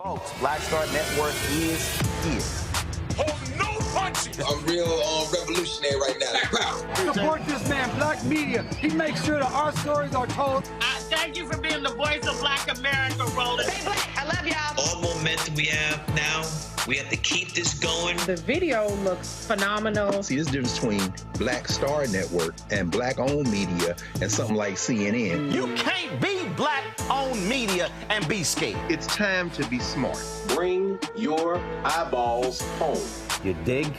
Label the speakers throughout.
Speaker 1: Folks, Black Star Network is here.
Speaker 2: Hold no punches.
Speaker 3: I'm real revolutionary right now.
Speaker 4: Support this man, Black Media. He makes sure that our stories are told.
Speaker 5: Thank you for being the voice of Black America, Roland.
Speaker 6: Stay black. I love y'all.
Speaker 7: All momentum we have now, we have to keep this going.
Speaker 8: The video looks phenomenal.
Speaker 9: See, this difference between Black Star Network and Black-owned media and something like CNN.
Speaker 1: You can't be Black-owned media and be scared.
Speaker 10: It's time to be smart.
Speaker 11: Bring your eyeballs home.
Speaker 1: You dig?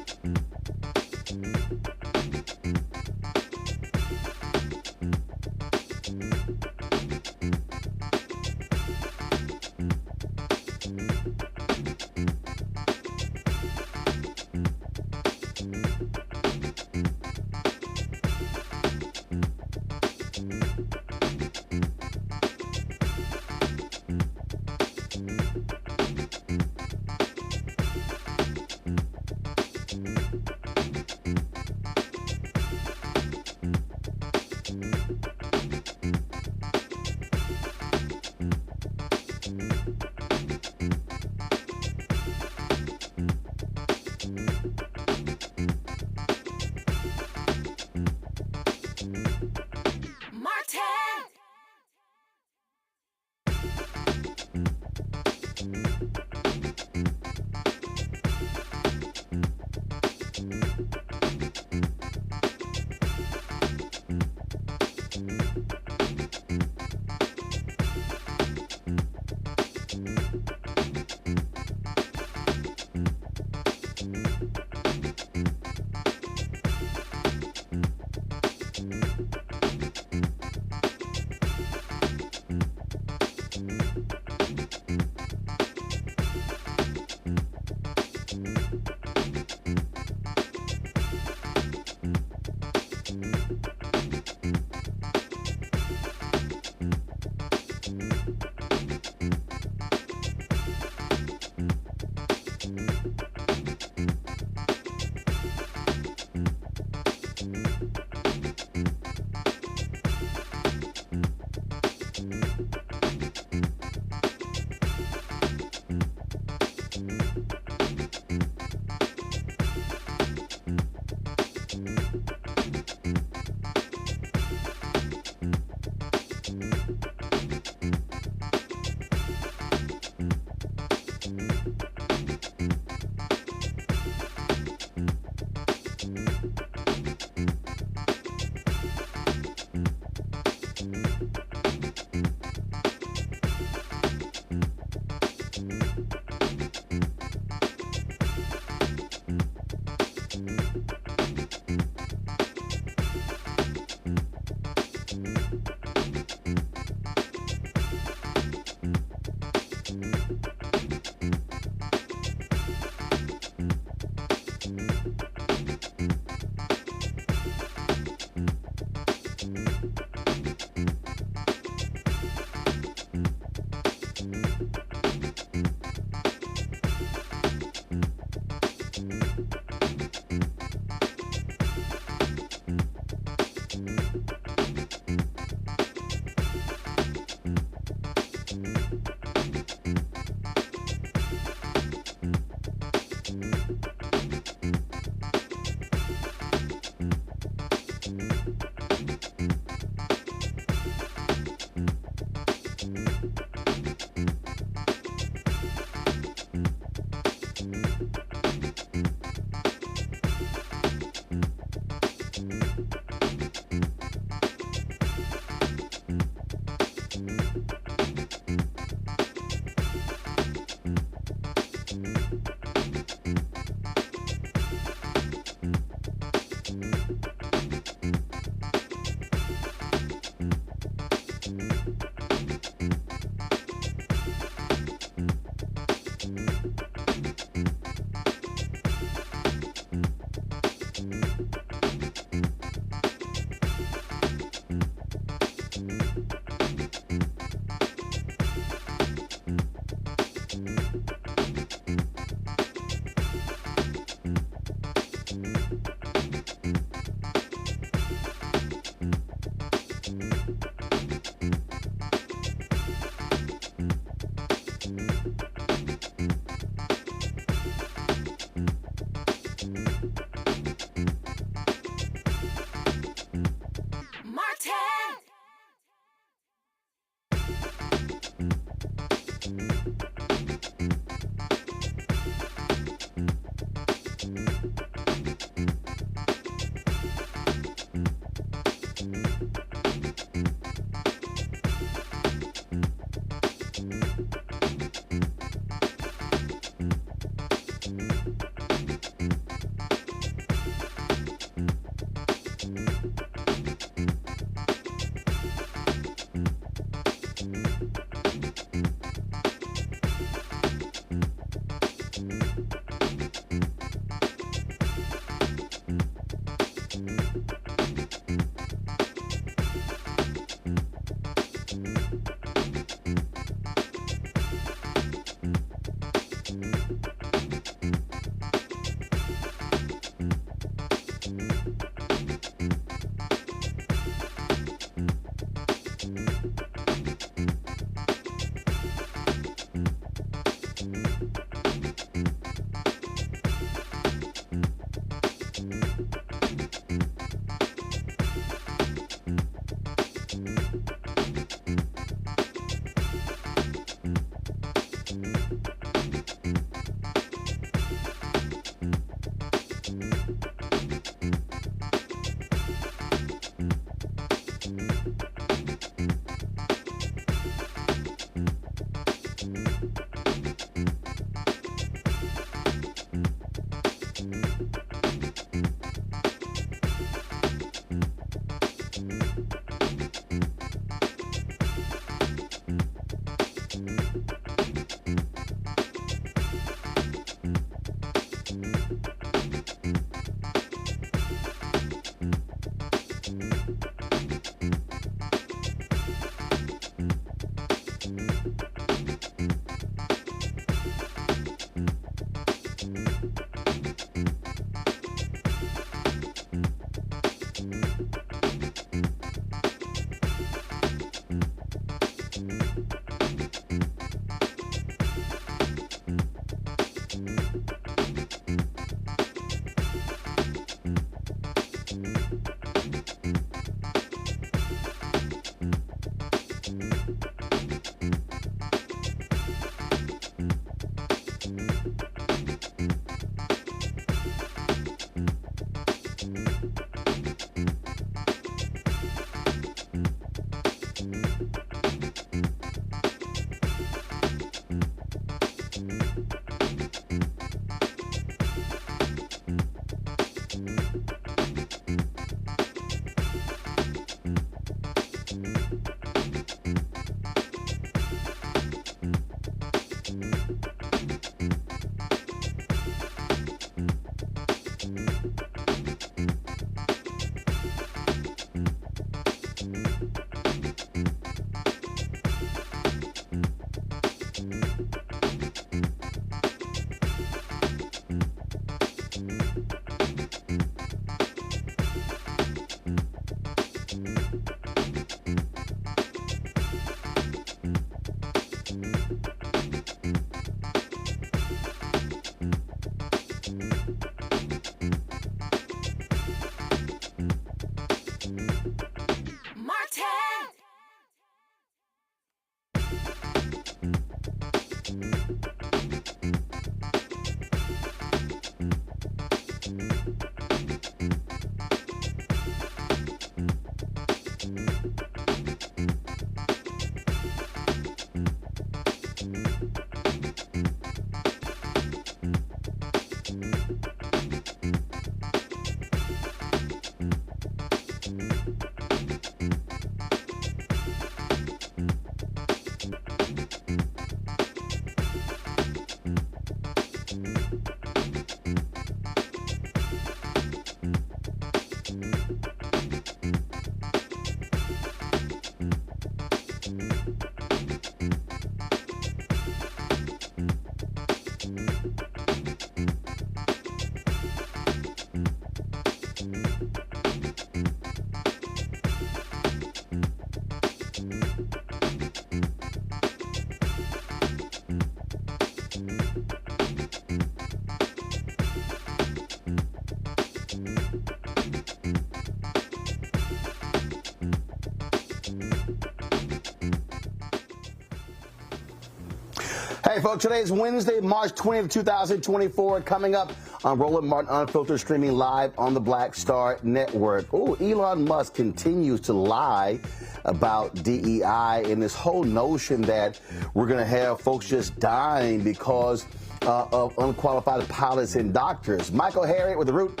Speaker 1: Hey, folks, today is Wednesday, March 20th, 2024. Coming up on Roland Martin Unfiltered, streaming live on the Black Star Network. Oh, Elon Musk continues to lie about DEI and this whole notion that we're going to have folks just dying because of unqualified pilots and doctors. Michael Harriot with The Root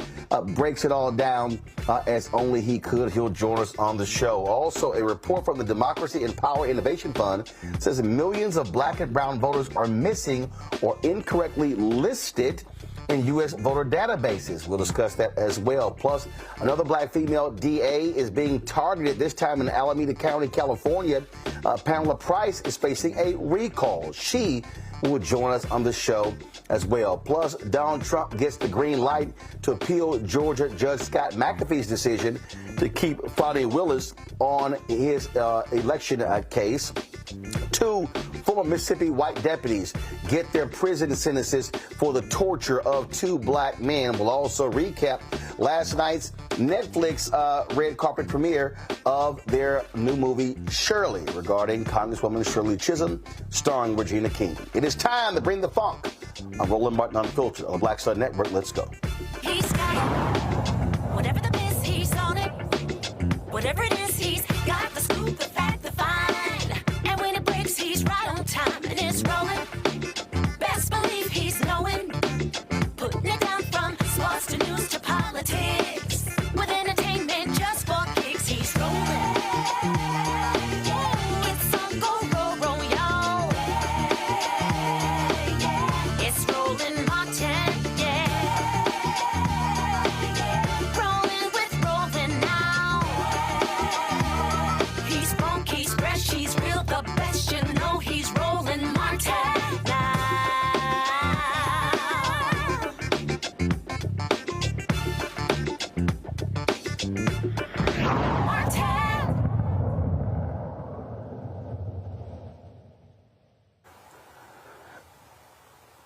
Speaker 1: breaks it all down as only he could. He'll join us on the show. Also, a report from the Democracy and Power Innovation Fund says millions of black and brown voters are missing or incorrectly listed in U.S. voter databases. We'll discuss that as well. Plus, another black female DA is being targeted, this time in Alameda County, California. Pamela Price is facing a recall. She will join us on the show as well. Plus, Donald Trump gets the green light to appeal Georgia Judge Scott McAfee's decision to keep Fani Willis on his election case. Two former Mississippi white deputies get their prison sentences for the torture of two black men. We'll also recap last night's Netflix red carpet premiere of their new movie, Shirley, regarding Congresswoman Shirley Chisholm, starring Regina King. It is time to bring the funk on Roland Martin Unfiltered on the Black Star Network. Let's go.
Speaker 2: He's got it. Whatever the biz, he's on it. Whatever it is, he's got the scoop, the fact, the find. And when it breaks, he's right on time and it's rolling. Best believe he's knowing. Putting it down from sports to news to politics. With entertainment just for kicks, he's rolling. It's on go, roll, y'all. It's Roland Martin, yeah. Rolling with Roland now. He's funky, he's fresh, he's real, the best, you know he's Roland Martin now.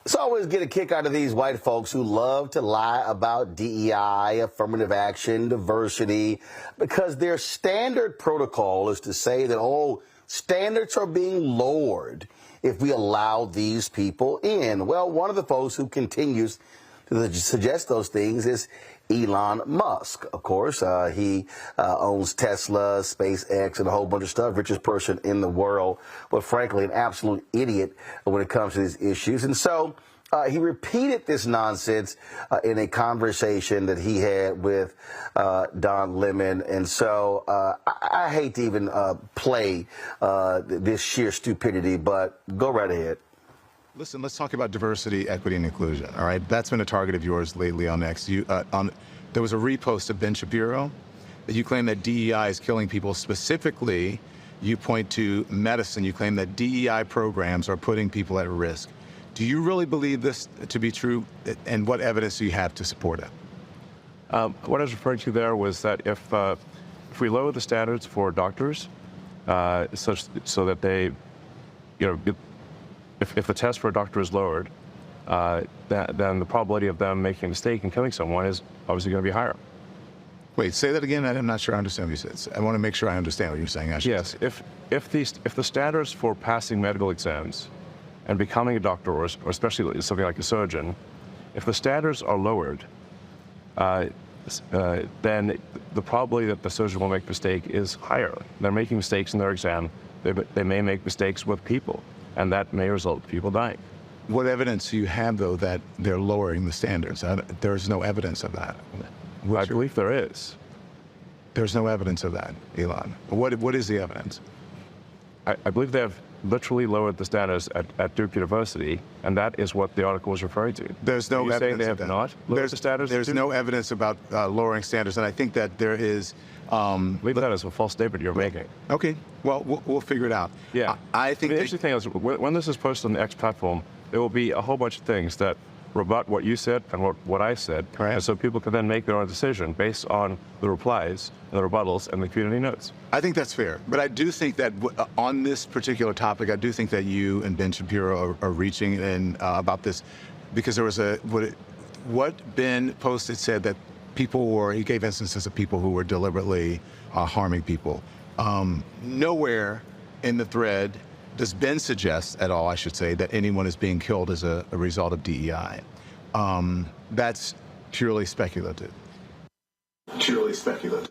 Speaker 1: So I always get a kick out of these white folks who love to lie about DEI, affirmative action, diversity, because their standard protocol is to say that, oh, standards are being lowered if we allow these people in. Well, one of the folks who continues to suggest those things is Elon Musk. Of course, he owns Tesla, SpaceX, and a whole bunch of stuff, richest person in the world, but frankly, an absolute idiot when it comes to these issues. And so he repeated this nonsense in a conversation that he had with Don Lemon. And so I hate to even play this sheer stupidity, but go right ahead.
Speaker 6: Listen, let's talk about diversity, equity, and inclusion, all right? That's been a target of yours lately on X. There was a repost of Ben Shapiro that you claim that DEI is killing people. Specifically, you point to medicine. You claim that DEI programs are putting people at risk. Do you really believe this to be true, and what evidence do you have to support it?
Speaker 10: What I was referring to there was that if we lower the standards for doctors, so that they, if the test for a doctor is lowered, then the probability of them making a mistake and killing someone is obviously going to be higher.
Speaker 6: Wait, say that again. I'm not sure I understand what you said. I want to make sure I understand what you're saying.
Speaker 10: Yes, if the standards for passing medical exams and becoming a doctor, or especially something like a surgeon, if the standards are lowered, then the probability that the surgeon will make a mistake is higher. They're making mistakes in their exam. They may make mistakes with people, and that may result in people dying.
Speaker 6: What evidence do you have, though, that they're lowering the standards? There's no evidence of that.
Speaker 10: I believe there is.
Speaker 6: There's no evidence of that, Elon. What is the evidence?
Speaker 10: I believe they have literally lowered the standards at Duke University, and that is what the article was referring to.
Speaker 6: There's no evidence.
Speaker 10: Saying they have not lowered the standards?
Speaker 6: There's no evidence about lowering standards, and I think that there is.
Speaker 10: Leave that as a false statement you're making.
Speaker 6: Okay, well, we'll figure it out.
Speaker 10: Yeah.
Speaker 6: I think
Speaker 10: the interesting thing is, when this is posted on the X platform, there will be a whole bunch of things that rebut what you said and what I said.
Speaker 6: Correct.
Speaker 10: And so people can then make their own decision based on the replies and the rebuttals and the community notes.
Speaker 6: I think that's fair. But I do think that on this particular topic, I do think that you and Ben Shapiro are reaching in about this, because there was what Ben posted said that people were, he gave instances of people who were deliberately harming people. Nowhere in the thread does Ben suggest at all, I should say, that anyone is being killed as a result of DEI. That's purely speculative.
Speaker 11: Purely speculative.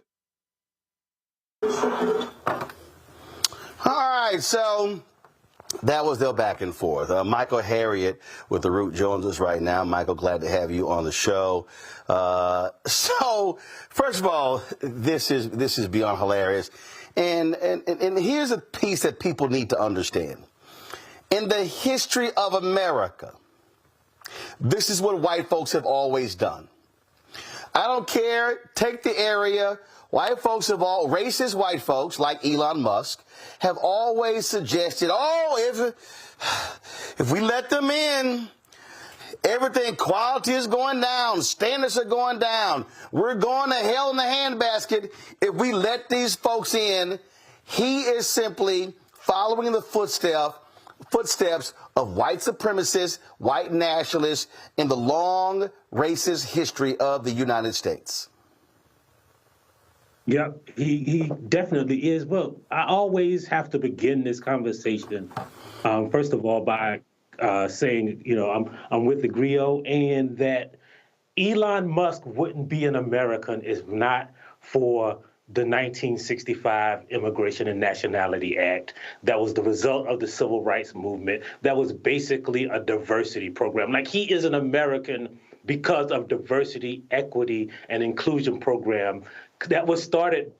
Speaker 1: All right, so that was their back and forth. Michael Harriot with the Root Joneses right now. Michael, glad to have you on the show. So, first of all, this is beyond hilarious. And here's a piece that people need to understand. In the history of America, this is what white folks have always done. I don't care, take the area. White folks have all, racist white folks like Elon Musk, have always suggested, if we let them in, everything, quality is going down, standards are going down. We're going to hell in the handbasket if we let these folks in. He is simply following the footsteps of white supremacists, white nationalists in the long racist history of the United States.
Speaker 12: Yeah, he definitely is. Well, I always have to begin this conversation, first of all, by saying, I'm with theGrio, and that Elon Musk wouldn't be an American if not for the 1965 Immigration and Nationality Act. That was the result of the civil rights movement. That was basically a diversity program. Like, he is an American because of diversity, equity, and inclusion program that was started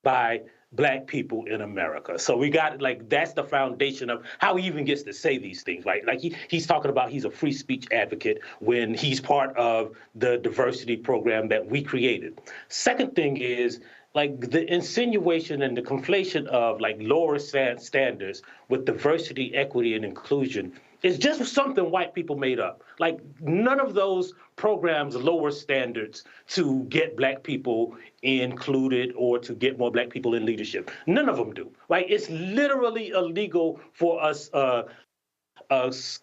Speaker 12: by Black people in America. So we got, that's the foundation of how he even gets to say these things, right? Like, he's talking about he's a free speech advocate when he's part of the diversity program that we created. Second thing is, the insinuation and the conflation of, lower standards with diversity, equity, and inclusion is just something white people made up. None of those programs lower standards to get Black people included or to get more Black people in leadership. None of them do. It's literally illegal for us, a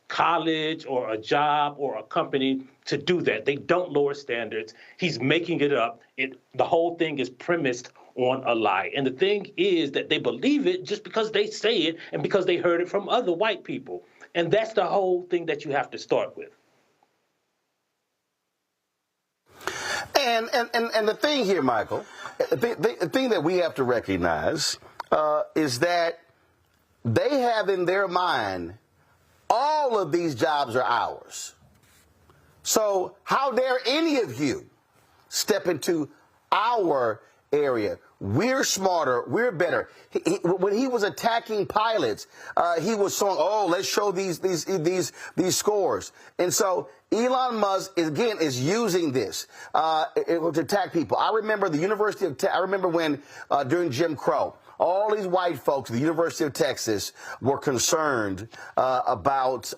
Speaker 12: college or a job or a company to do that. They don't lower standards. He's making it up. The whole thing is premised on a lie. And the thing is that they believe it just because they say it and because they heard it from other white people. And that's the whole thing that you have to start with.
Speaker 1: And the thing here, Michael, the thing that we have to recognize is that they have in their mind all of these jobs are ours. So how dare any of you step into our area? We're smarter. We're better. When he was attacking pilots, he was saying, "Oh, let's show these scores." And so Elon Musk is using this to attack people. I remember the University of I remember when during Jim Crow, all these white folks at the University of Texas were concerned about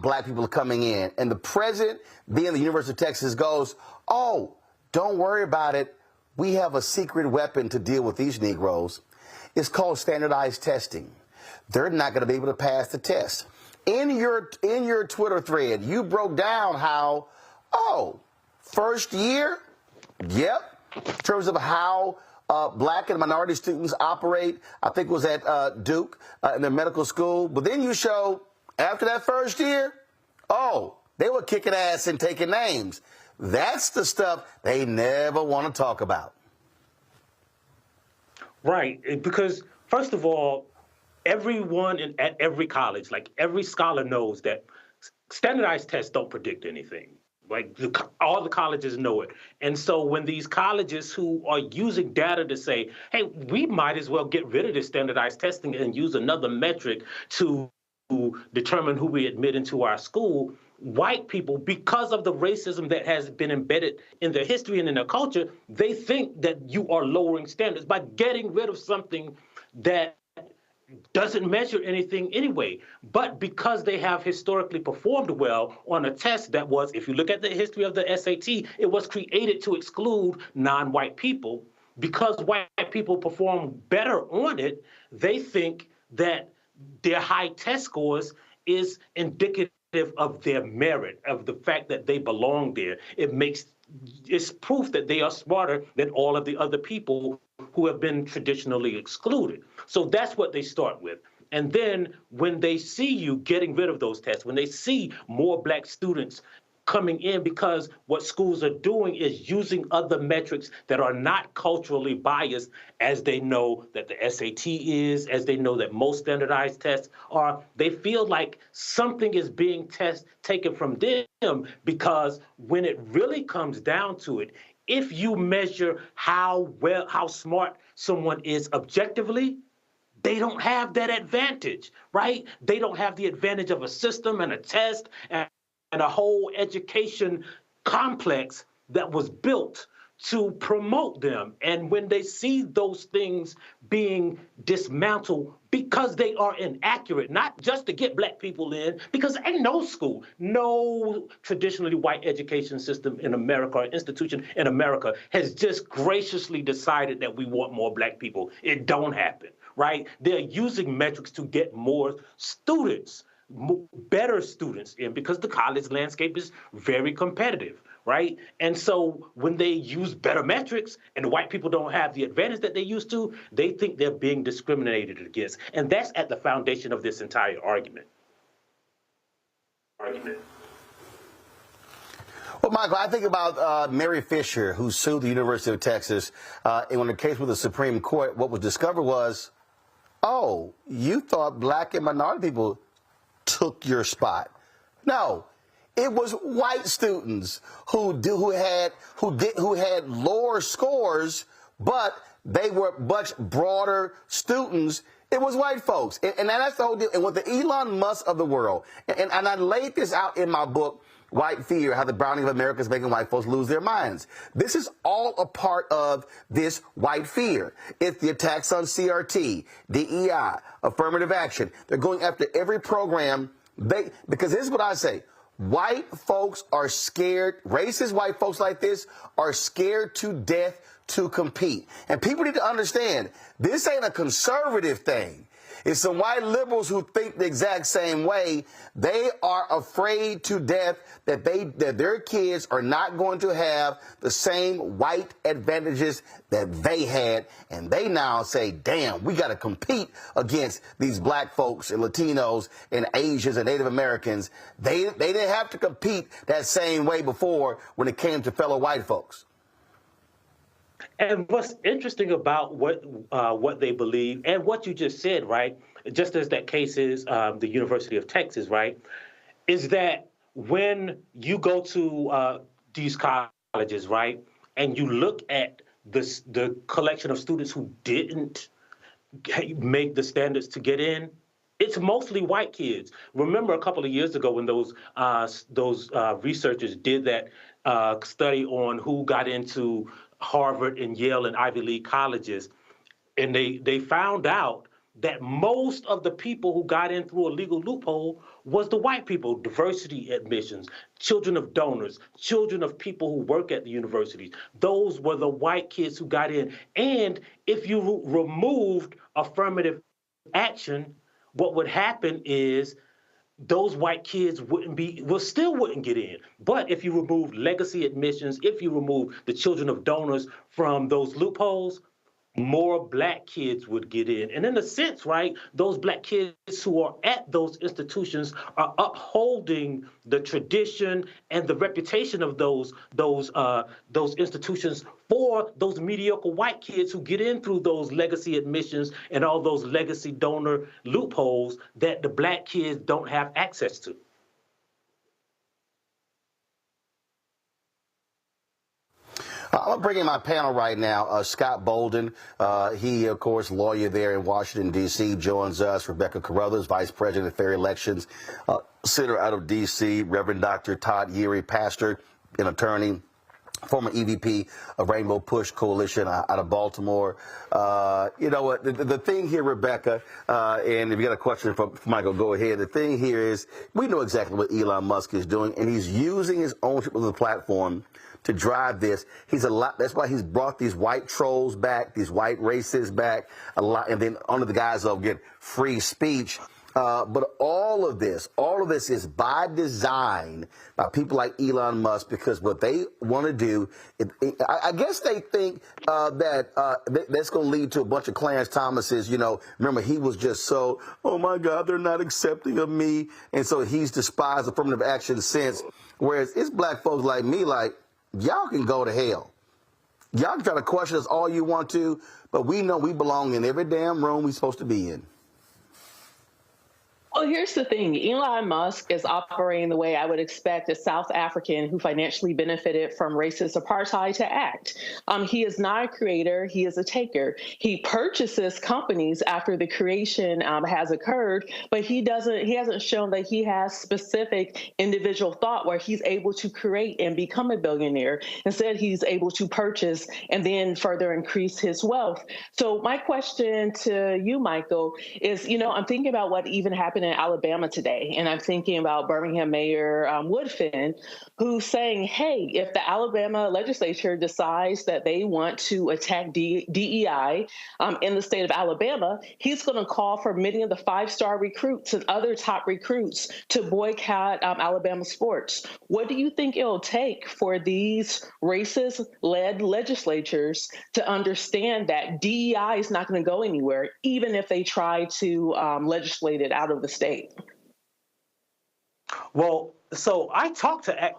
Speaker 1: black people coming in, and the president, being the University of Texas, goes, "Oh, don't worry about it. We have a secret weapon to deal with these Negroes. It's called standardized testing. They're not going to be able to pass the test." In your Twitter thread, you broke down how, first year, yep, in terms of how black and minority students operate. I think it was at Duke in their medical school. But then you show after that first year, they were kicking ass and taking names. That's the stuff they never want to talk about.
Speaker 12: Right, because first of all, everyone at every college, like every scholar knows that standardized tests don't predict anything. Like all the colleges know it. And so when these colleges who are using data to say, hey, we might as well get rid of this standardized testing and use another metric to determine who we admit into our school, white people, because of the racism that has been embedded in their history and in their culture, they think that you are lowering standards by getting rid of something that doesn't measure anything anyway. But because they have historically performed well on a test that was, if you look at the history of the SAT, it was created to exclude non-white people. Because white people perform better on it, they think that their high test scores is indicative of their merit, of the fact that they belong there. It's proof that they are smarter than all of the other people who have been traditionally excluded. So that's what they start with. And then when they see you getting rid of those tests, when they see more black students coming in, because what schools are doing is using other metrics that are not culturally biased, as they know that the SAT is, as they know that most standardized tests are, they feel like something is being taken from them, because when it really comes down to it, if you measure how smart someone is objectively, they don't have that advantage, right? They don't have the advantage of a system and a test and a whole education complex that was built to promote them. And when they see those things being dismantled because they are inaccurate, not just to get black people in, because ain't no school, no traditionally white education system in America or institution in America has just graciously decided that we want more black people. It don't happen, right? They're using metrics to get more students, better students in, because the college landscape is very competitive, right? And so when they use better metrics and the white people don't have the advantage that they used to, they think they're being discriminated against. And that's at the foundation of this entire argument.
Speaker 1: Well, Michael, I think about Mary Fisher, who sued the University of Texas. And when the case with the Supreme Court, what was discovered was, you thought black and minority people took your spot. No, it was white students who had lower scores, but they were much broader students. It was white folks, and that's the whole deal. And with the Elon Musk of the world, and I laid this out in my book, White Fear: How the Browning of America is Making White Folks Lose Their Minds. This is all a part of this white fear. It's the attacks on CRT, DEI, affirmative action. They're going after every program. Because here's what I say. White folks are scared. Racist white folks like this are scared to death to compete. And people need to understand, this ain't a conservative thing. It's some white liberals who think the exact same way. They are afraid to death that their kids are not going to have the same white advantages that they had. And they now say, damn, we got to compete against these black folks and Latinos and Asians and Native Americans. They didn't have to compete that same way before when it came to fellow white folks.
Speaker 12: And what's interesting about what they believe and what you just said, right, just as that case is the University of Texas, right, is that when you go to these colleges, right, and you look at the collection of students who didn't make the standards to get in, it's mostly white kids. Remember a couple of years ago when those researchers did that study on who got into Harvard and Yale and Ivy League colleges, and they found out that most of the people who got in through a legal loophole was the white people, diversity admissions, children of donors, children of people who work at the universities. Those were the white kids who got in. And if you removed affirmative action, what would happen is those white kids still wouldn't get in. But if you remove legacy admissions, if you remove the children of donors from those loopholes, more black kids would get in. And in a sense, right, those black kids who are at those institutions are upholding the tradition and the reputation of those institutions for those mediocre white kids who get in through those legacy admissions and all those legacy donor loopholes that the black kids don't have access to.
Speaker 1: I'm going to bring in my panel right now. Scott Bolden, he, of course, lawyer there in Washington, D.C., joins us. Rebecca Carruthers, Vice President of Fair Elections, Senator out of D.C., Reverend Dr. Todd Yeary, pastor and attorney, former EVP of Rainbow Push Coalition out of Baltimore. You know what, the thing here, Rebecca, and if you got a question for Michael, go ahead. The thing here is we know exactly what Elon Musk is doing, and he's using his ownership of the platform to drive this. That's why he's brought these white trolls back, these white racists back a lot, and then under the guise of getting free speech. But all of this is by design by people like Elon Musk, because what they want to do, I guess they think that that's going to lead to a bunch of Clarence Thomases. You know, remember, he was just so, oh my God, they're not accepting of me. And so he's despised affirmative action since. Whereas it's black folks like me, like, y'all can go to hell. Y'all can try to question us all you want to, but we know we belong in every damn room we're supposed to be in.
Speaker 13: Well, here's the thing. Elon Musk is operating the way I would expect a South African who financially benefited from racist apartheid to act. He is not a creator. He is a taker. He purchases companies after the creation has occurred, but he hasn't shown that he has specific individual thought where he's able to create and become a billionaire. Instead, he's able to purchase and then further increase his wealth. So my question to you, Michael, is, I'm thinking about what even happened in Alabama today, and I'm thinking about Birmingham Mayor Woodfin, who's saying, hey, if the Alabama legislature decides that they want to attack DEI in the state of Alabama, he's going to call for many of the five-star recruits and other top recruits to boycott Alabama sports. What do you think it'll take for these racist-led legislatures to understand that DEI is not going to go anywhere, even if they try to legislate it out of the state?
Speaker 12: Well, so I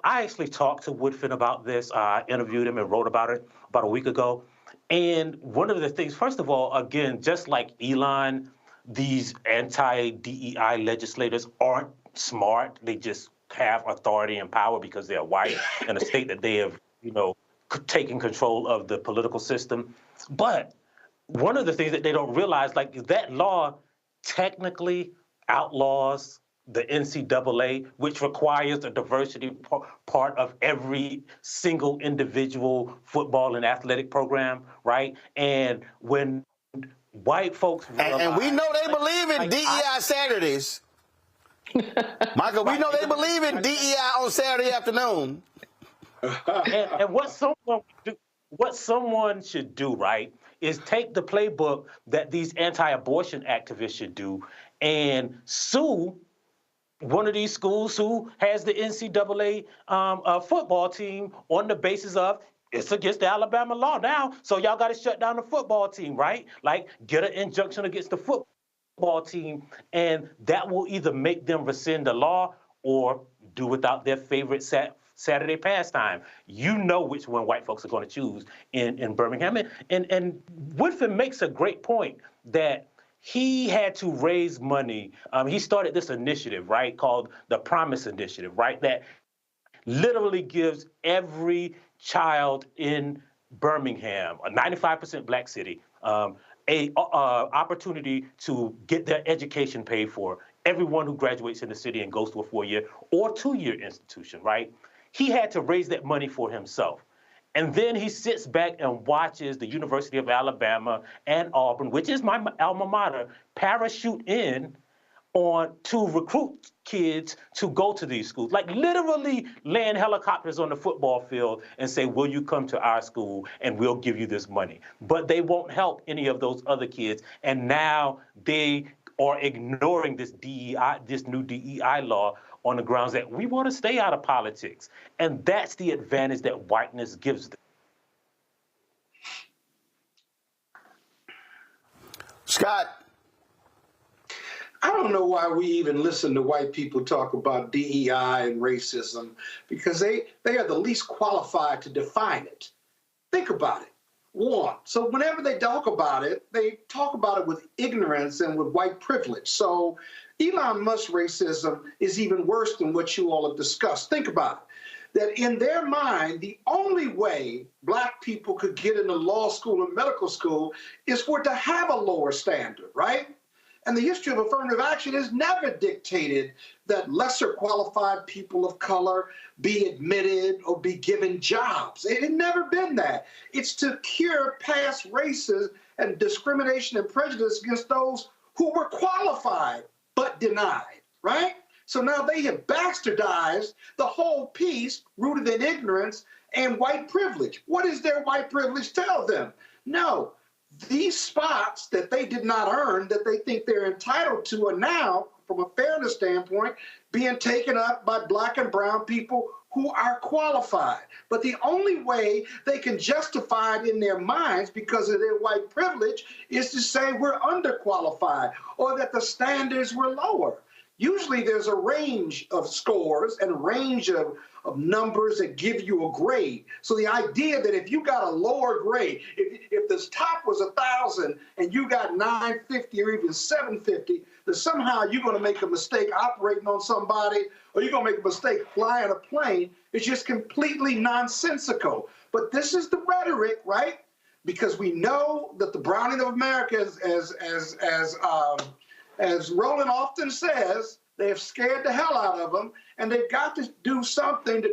Speaker 12: actually talked to Woodfin about this. I interviewed him and wrote about it about a week ago. And one of the things, first of all, again, just like Elon, these anti-DEI legislators aren't smart. They just have authority and power because they're white in a state that they have, taken control of the political system. But one of the things that they don't realize, like that law technically outlaws the NCAA, which requires a diversity part of every single individual football and athletic program, right? And when white folks realize,
Speaker 1: and we know they believe in DEI Saturdays. Michael, we know they believe in DEI on Saturday afternoon.
Speaker 12: and what someone should do, right, is take the playbook that these anti-abortion activists should do and sue one of these schools who has the NCAA football team on the basis of it's against the Alabama law now, so y'all got to shut down the football team, right? Like, get an injunction against the football team, and that will either make them rescind the law or do without their favorite Saturday pastime. You know which one white folks are going to choose in Birmingham. And Woodfin makes a great point that he had to raise money. He started this initiative, right, called the Promise Initiative, right, that literally gives every child in Birmingham, a 95% black city, a opportunity to get their education paid for. Everyone who graduates in the city and goes to a 4-year or 2-year institution, right? He had to raise that money for himself. And then he sits back and watches the University of Alabama and Auburn, which is my alma mater, parachute in to recruit kids to go to these schools, like literally land helicopters on the football field and say, will you come to our school and we'll give you this money? But they won't help any of those other kids. And now they are ignoring this DEI, this new DEI law, on the grounds that we want to stay out of politics. And that's the advantage that whiteness gives them.
Speaker 1: Scott.
Speaker 14: I don't know why we even listen to white people talk about DEI and racism, because they are the least qualified to define it. Think about it. One, so whenever they talk about it, they talk about it with ignorance and with white privilege. So Elon Musk's racism is even worse than what you all have discussed. Think about it. That in their mind, the only way black people could get into law school and medical school is for it to have a lower standard, right? And the history of affirmative action has never dictated that lesser qualified people of color be admitted or be given jobs. It had never been that. It's to cure past races and discrimination and prejudice against those who were qualified but denied, right? So now they have bastardized the whole piece rooted in ignorance and white privilege. What does their white privilege tell them? No. These spots that they did not earn, that they think they're entitled to, are now, from a fairness standpoint, being taken up by black and brown people who are qualified. But the only way they can justify it in their minds because of their white privilege is to say we're underqualified or that the standards were lower. Usually there's a range of scores and a range of numbers that give you a grade. So the idea that if you got a lower grade, if this top was 1,000 and you got 950 or even 750, that somehow you're going to make a mistake operating on somebody or you're going to make a mistake flying a plane is just completely nonsensical. But this is the rhetoric, right? Because we know that the browning of America, as Roland often says, they have scared the hell out of them, and they've got to do something to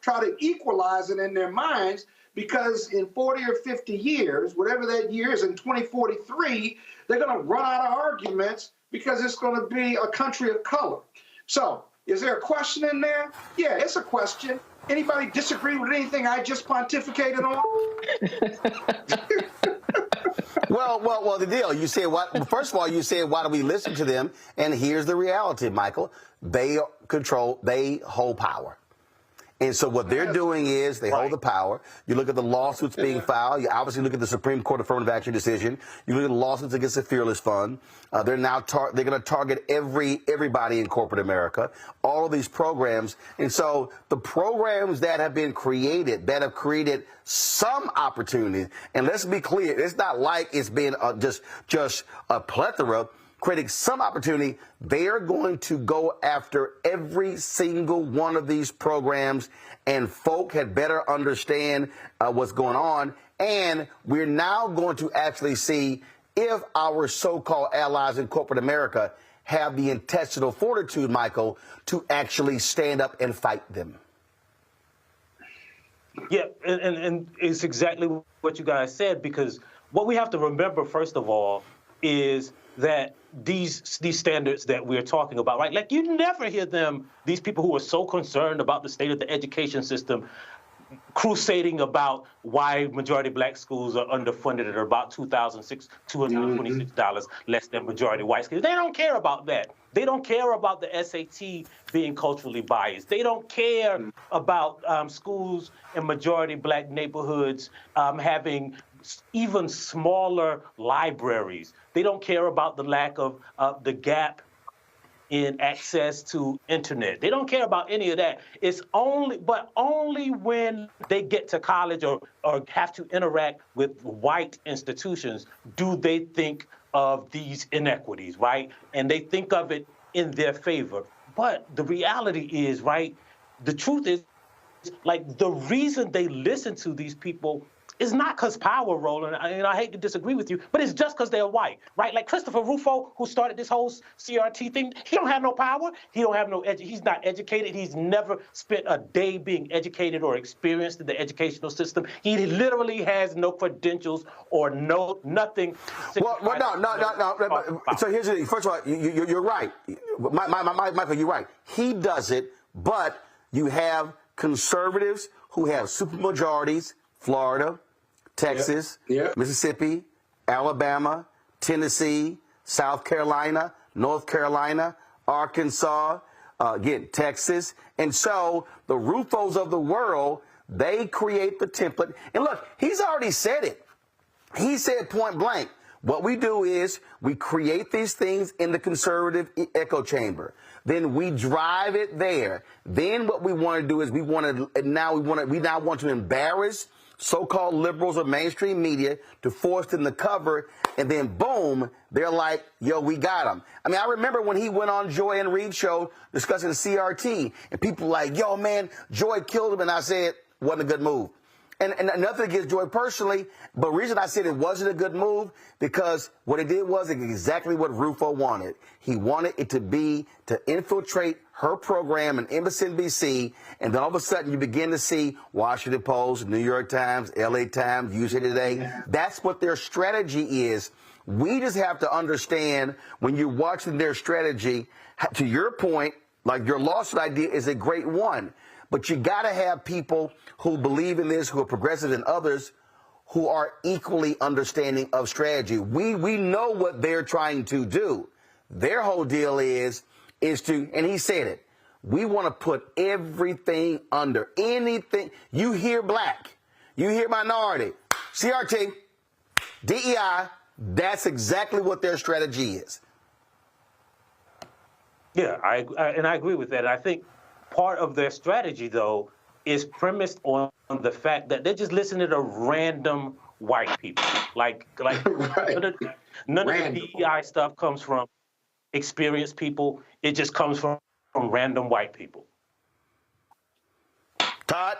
Speaker 14: try to equalize it in their minds, because in 40 or 50 years, whatever that year is, in 2043, they're going to run out of arguments because it's going to be a country of color. So is there a question in there? Yeah, it's a question. Anybody disagree with anything I just pontificated on?
Speaker 1: Well, the deal, you said, first of all, you said, why do we listen to them? And here's the reality, Michael. They hold power. And so what they're doing is they hold the power. You look at the lawsuits being filed. You obviously look at the Supreme Court affirmative action decision. You look at the lawsuits against the Fearless Fund. They're going to target everybody in corporate America, all of these programs. And so the programs that have been created, that have created some opportunities, and let's be clear, it's not like it's been just a plethora. Creating some opportunity, they are going to go after every single one of these programs, and folk had better understand what's going on. And we're now going to actually see if our so-called allies in corporate America have the intestinal fortitude, Michael, to actually stand up and fight them.
Speaker 12: Yeah, and it's exactly what you guys said, because what we have to remember, first of all, is that these standards that we're talking about, right? Like, you never hear these people who are so concerned about the state of the education system crusading about why majority black schools are underfunded at about $2,226 less than majority white schools. They don't care about that. They don't care about the SAT being culturally biased. They don't care about schools in majority black neighborhoods having even smaller libraries. They don't care about the lack of the gap in access to internet. They don't care about any of that. It's only when they get to college or have to interact with white institutions do they think of these inequities, right? And they think of it in their favor. But the reality is, right, the truth is, like, the reason they listen to these people is not because power, Roland, and I hate to disagree with you, but it's just because they're white, right? Like Christopher Rufo, who started this whole CRT thing, he don't have no power. He don't have no he's not educated. He's never spent a day being educated or experienced in the educational system. He literally has no credentials or nothing.
Speaker 1: Well, no. So here's the thing. First of all, you're right. Michael, you're right. He does it, but you have conservatives who have supermajorities, Florida, Texas, Mississippi, Alabama, Tennessee, South Carolina, North Carolina, Arkansas, again, Texas. And so the Rufos of the world, they create the template. And look, he's already said it. He said point blank, what we do is we create these things in the conservative echo chamber. Then we drive it there. Then what we want to do is we now want to embarrass so-called liberals or mainstream media to force them to cover, and then boom, they're like, yo, we got them. I mean, I remember when he went on Joy and Reed show discussing CRT, and people were like, yo, man, Joy killed him, and I said, wasn't a good move. And nothing against Joy personally, but the reason I said it wasn't a good move, because what it did was exactly what Rufo wanted. He wanted it to be to infiltrate her program in MSNBC, and then all of a sudden you begin to see Washington Post, New York Times, LA Times, USA Today. That's what their strategy is. We just have to understand when you're watching their strategy, to your point, like your lawsuit idea is a great one. But you got to have people who believe in this, who are progressive, and others who are equally understanding of strategy. We know what they're trying to do. Their whole deal is to, and he said it, we want to put everything under anything. You hear black, you hear minority, CRT, DEI, that's exactly what their strategy is.
Speaker 12: Yeah, I agree with that. I think part of their strategy, though, is premised on the fact that they're just listening to random white people. Like right. none of the DEI stuff comes from experienced people. It just comes from random white people.
Speaker 1: Todd?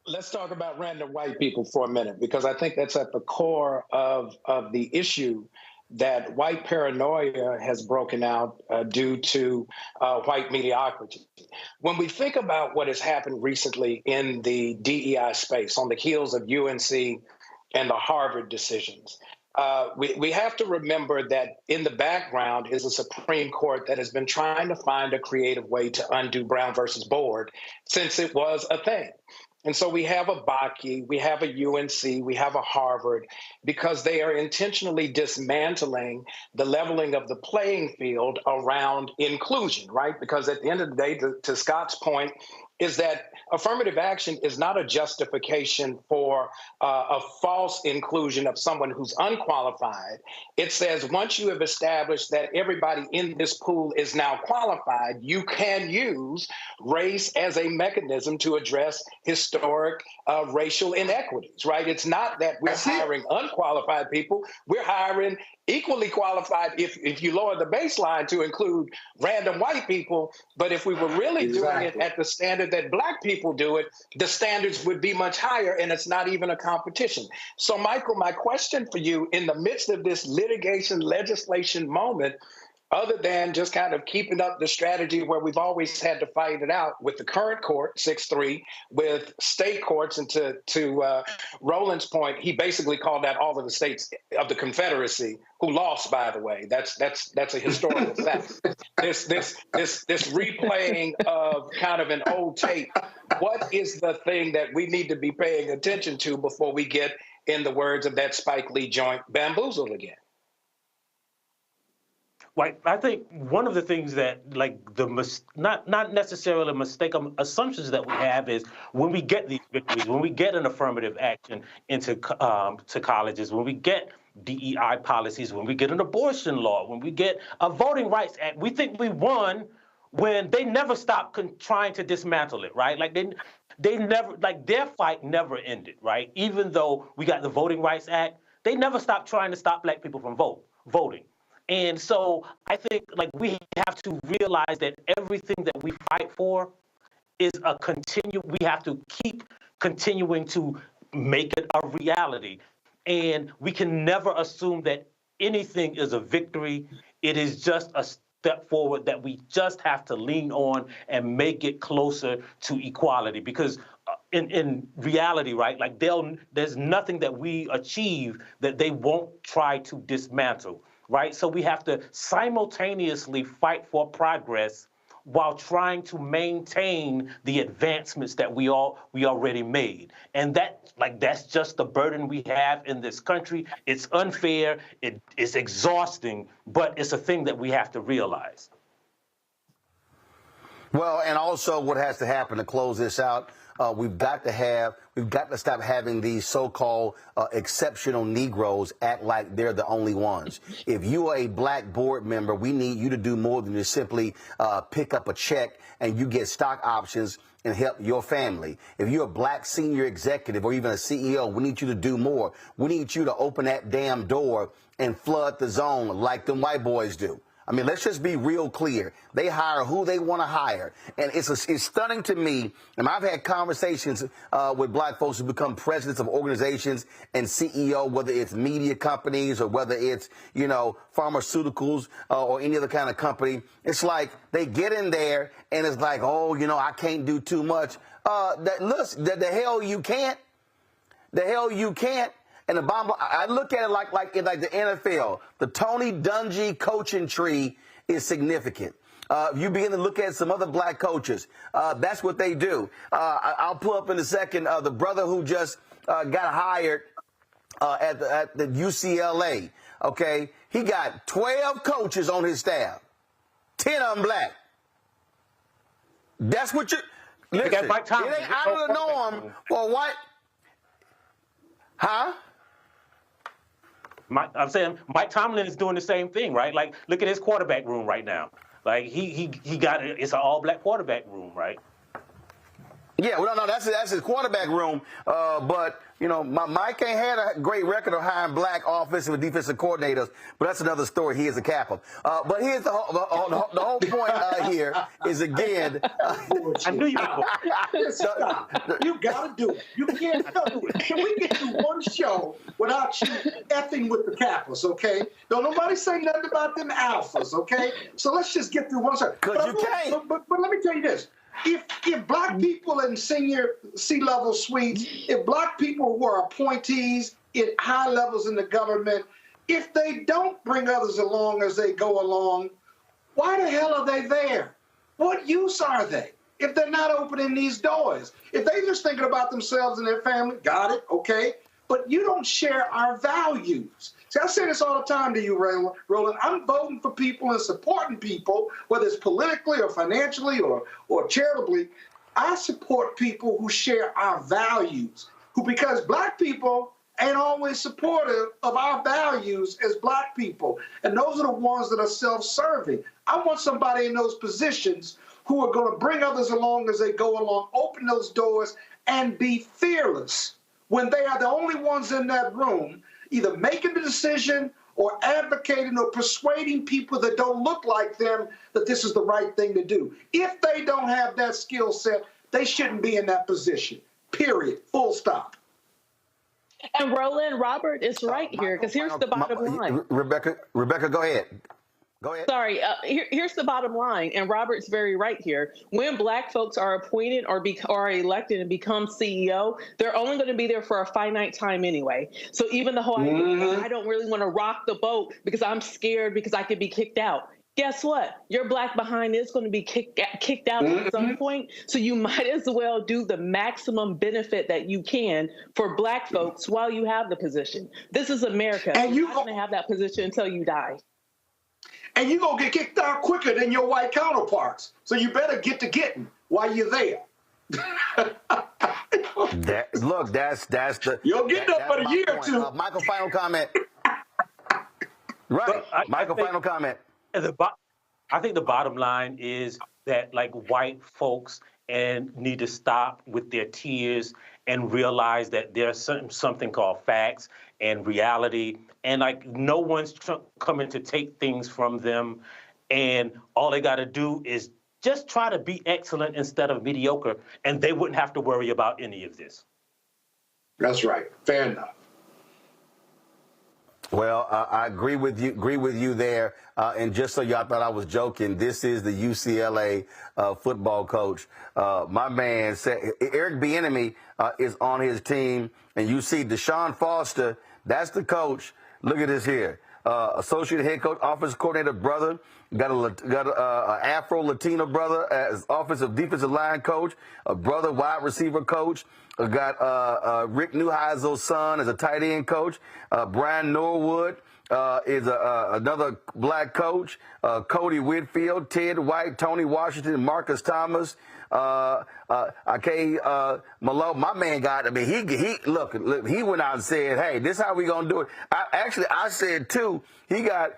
Speaker 14: Let's talk about random white people for a minute, because I think that's at the core of the issue, that white paranoia has broken out due to white mediocrity. When we think about what has happened recently in the DEI space on the heels of UNC and the Harvard decisions, we have to remember that in the background is a Supreme Court that has been trying to find a creative way to undo Brown versus Board since it was a thing. And so we have a Bakke, we have a UNC, we have a Harvard, because they are intentionally dismantling the leveling of the playing field around inclusion, right? Because at the end of the day, to Scott's point, is that affirmative action is not a justification for a false inclusion of someone who's unqualified. It says once you have established that everybody in this pool is now qualified, you can use race as a mechanism to address historic racial inequities, right? It's not that we're hiring unqualified people, we're hiring equally qualified if you lower the baseline to include random white people. But if we were really doing it at the standard that black people do it, the standards would be much higher, and it's not even a competition. So, Michael, my question for you, in the midst of this litigation legislation moment, other than just kind of keeping up the strategy where we've always had to fight it out with the current court, 6-3, with state courts, and to Roland's point, he basically called out all of the states of the Confederacy, who lost, by the way. That's a historical fact. This replaying of kind of an old tape. What is the thing that we need to be paying attention to before we get, in the words of that Spike Lee joint, bamboozled again?
Speaker 12: Like, I think one of the things that, like, not necessarily mistaken assumptions that we have is when we get these victories, when we get an affirmative action into to colleges, when we get DEI policies, when we get an abortion law, when we get a voting rights act, we think we won when they never stopped trying to dismantle it, right? Like they never, like, their fight never ended, right? Even though we got the Voting Rights Act, they never stopped trying to stop black people from voting. And so I think like we have to realize that everything that we fight for is we have to keep continuing to make it a reality. And we can never assume that anything is a victory. It is just a step forward that we just have to lean on and make it closer to equality. Because in reality, right, like there's nothing that we achieve that they won't try to dismantle, right? So we have to simultaneously fight for progress while trying to maintain the advancements that we already made. And that's just the burden we have in this country. It's unfair, it's exhausting, but it's a thing that we have to realize.
Speaker 1: Well, and also what has to happen to close this out, we've got to stop having these so-called exceptional Negroes act like they're the only ones. If you are a black board member, we need you to do more than just simply pick up a check and you get stock options and help your family. If you're a black senior executive or even a CEO, we need you to do more. We need you to open that damn door and flood the zone like them white boys do. I mean, let's just be real clear. They hire who they want to hire. And it's stunning to me, and I've had conversations with black folks who become presidents of organizations and CEO, whether it's media companies or whether it's, pharmaceuticals or any other kind of company. It's like they get in there and it's like, oh, I can't do too much. The hell you can't. The hell you can't. And the bottom, I look at it like the NFL. The Tony Dungy coaching tree is significant. If you begin to look at some other black coaches, that's what they do. I'll pull up in a second the brother who just got hired at the UCLA. Okay, he got 12 coaches on his staff, 10 of them black. That's what you listen. It ain't out of the norm for what? Huh?
Speaker 12: I'm saying Mike Tomlin is doing the same thing, right? Like, look at his quarterback room right now. Like, he got it. It's an all-black quarterback room, right?
Speaker 1: Yeah, well, no, that's his quarterback room. But Mike ain't had a great record of hiring black offensive and defensive coordinators. But that's another story. He is a Kappa. But here's the whole point here is again.
Speaker 14: I knew you would. Stop. You gotta do it. You can't do it. Can we get through one show without you effing with the Kappas? Okay. Don't nobody say nothing about them alphas. Okay. So let's just get through one show.
Speaker 1: Because you can't.
Speaker 14: But let me tell you this. If black people in senior C-level suites, if black people who are appointees at high levels in the government, if they don't bring others along as they go along, why the hell are they there? What use are they if they're not opening these doors? If they're just thinking about themselves and their family, got it, okay, but you don't share our values. See, I say this all the time to you, Roland. I'm voting for people and supporting people, whether it's politically or financially or charitably. I support people who share our values, because black people ain't always supportive of our values as black people. And those are the ones that are self-serving. I want somebody in those positions who are going to bring others along as they go along, open those doors, and be fearless when they are the only ones in that room either making the decision or advocating or persuading people that don't look like them that this is the right thing to do. If they don't have that skill set, they shouldn't be in that position, period, full stop.
Speaker 13: And Roland, Robert is right here, because here's the bottom line.
Speaker 1: Rebecca, go ahead. Go ahead.
Speaker 13: Sorry, here's the bottom line, and Robert's very right here. When black folks are appointed or are elected and become CEO, they're only going to be there for a finite time anyway. So even the whole idea, I don't really want to rock the boat because I'm scared because I could be kicked out. Guess what? Your black behind is going to be kicked out at some point. So you might as well do the maximum benefit that you can for black folks while you have the position. This is America. And you're not going to have that position until you die.
Speaker 14: And you're going to get kicked out quicker than your white counterparts. So you better get to getting while you're there.
Speaker 1: That's the...
Speaker 14: You'll get that for a year or two.
Speaker 1: Michael, final comment. Right. Michael, final comment.
Speaker 12: I think the bottom line is that, like, white folks need to stop with their tears and realize that there's something called facts and reality, and like no one's coming to take things from them, and all they got to do is just try to be excellent instead of mediocre, and they wouldn't have to worry about any of this.
Speaker 14: That's right. Fair enough.
Speaker 1: Well, I agree with you there. And just so y'all thought I was joking, this is the UCLA football coach. My man said Eric Bieniemy is on his team, and you see Deshaun Foster. That's the coach. Look at this here. Associate head coach, offensive coordinator brother. Got a Afro Latino brother as offensive defensive line coach. A brother wide receiver coach. Got Rick Neuheisel's son as a tight end coach. Brian Norwood is another black coach. Cody Whitfield, Ted White, Tony Washington, Marcus Thomas. Malo, my man got. I mean, he look. He went out and said, "Hey, this is how we gonna do it." I said too. He got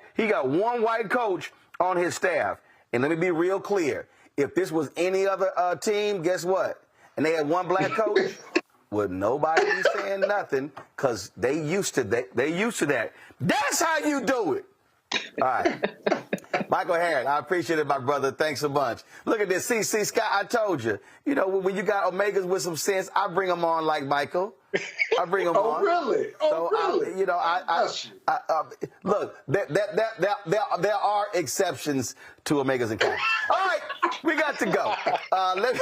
Speaker 1: one white coach on his staff, and let me be real clear. If this was any other team, guess what? And they had one black coach, would nobody be saying nothing because they used to that. They used to that. That's how you do it. All right. Michael Harriot, I appreciate it, my brother. Thanks a bunch. Look at this. See, Scott, I told you. You know, when you got Omegas with some sense, I bring them on like Michael. I bring them on.
Speaker 14: Really?
Speaker 1: So,
Speaker 14: really?
Speaker 1: Look, there are exceptions to Omegas and Cows. All right, we got to go. Let's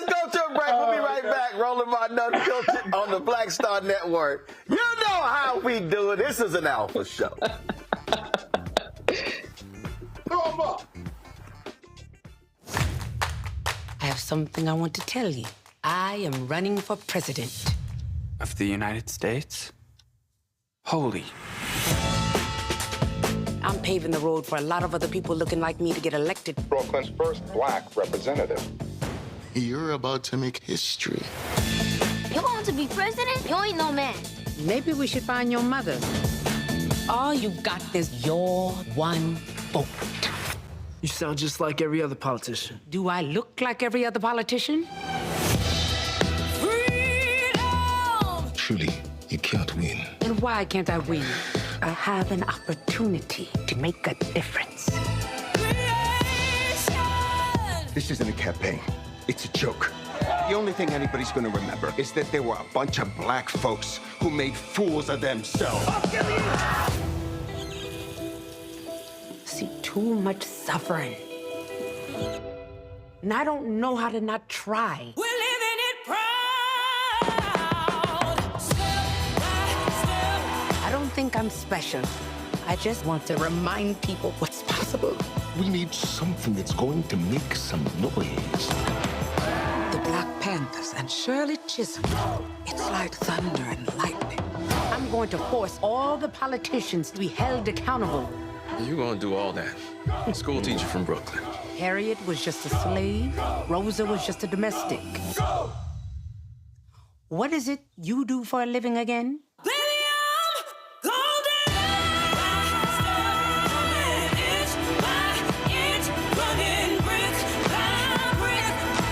Speaker 1: go to a break. We'll be right back. Roland Martin Unfiltered on the Black Star Network. You know how we do it. This is an alpha show.
Speaker 15: I have something I want to tell you. I am running for president.
Speaker 16: Of the United States? Holy.
Speaker 15: I'm paving the road for a lot of other people looking like me to get elected.
Speaker 17: Brooklyn's first black representative.
Speaker 11: You're about to make history.
Speaker 18: You want to be president? You ain't no man.
Speaker 15: Maybe we should find your mother. All you got is your one vote.
Speaker 19: You sound just like every other politician.
Speaker 15: Do I look like every other politician?
Speaker 18: Freedom!
Speaker 11: Truly, you can't win.
Speaker 15: And why can't I win? I have an opportunity to make a difference.
Speaker 20: This isn't a campaign. It's a joke. The only thing anybody's going to remember is that there were a bunch of black folks who made fools of themselves.
Speaker 15: See too much suffering. And I don't know how to not try.
Speaker 2: We're living it proud. Step by step.
Speaker 15: I don't think I'm special. I just want to remind people what's possible.
Speaker 11: We need something that's going to make some noise.
Speaker 15: The Black Panthers and Shirley Chisholm. It's like thunder and lightning. I'm going to force all the politicians to be held accountable.
Speaker 16: You gonna do all that? School teacher from Brooklyn.
Speaker 15: Harriet was just a slave. Rosa was just a domestic. What is it you do for a living again?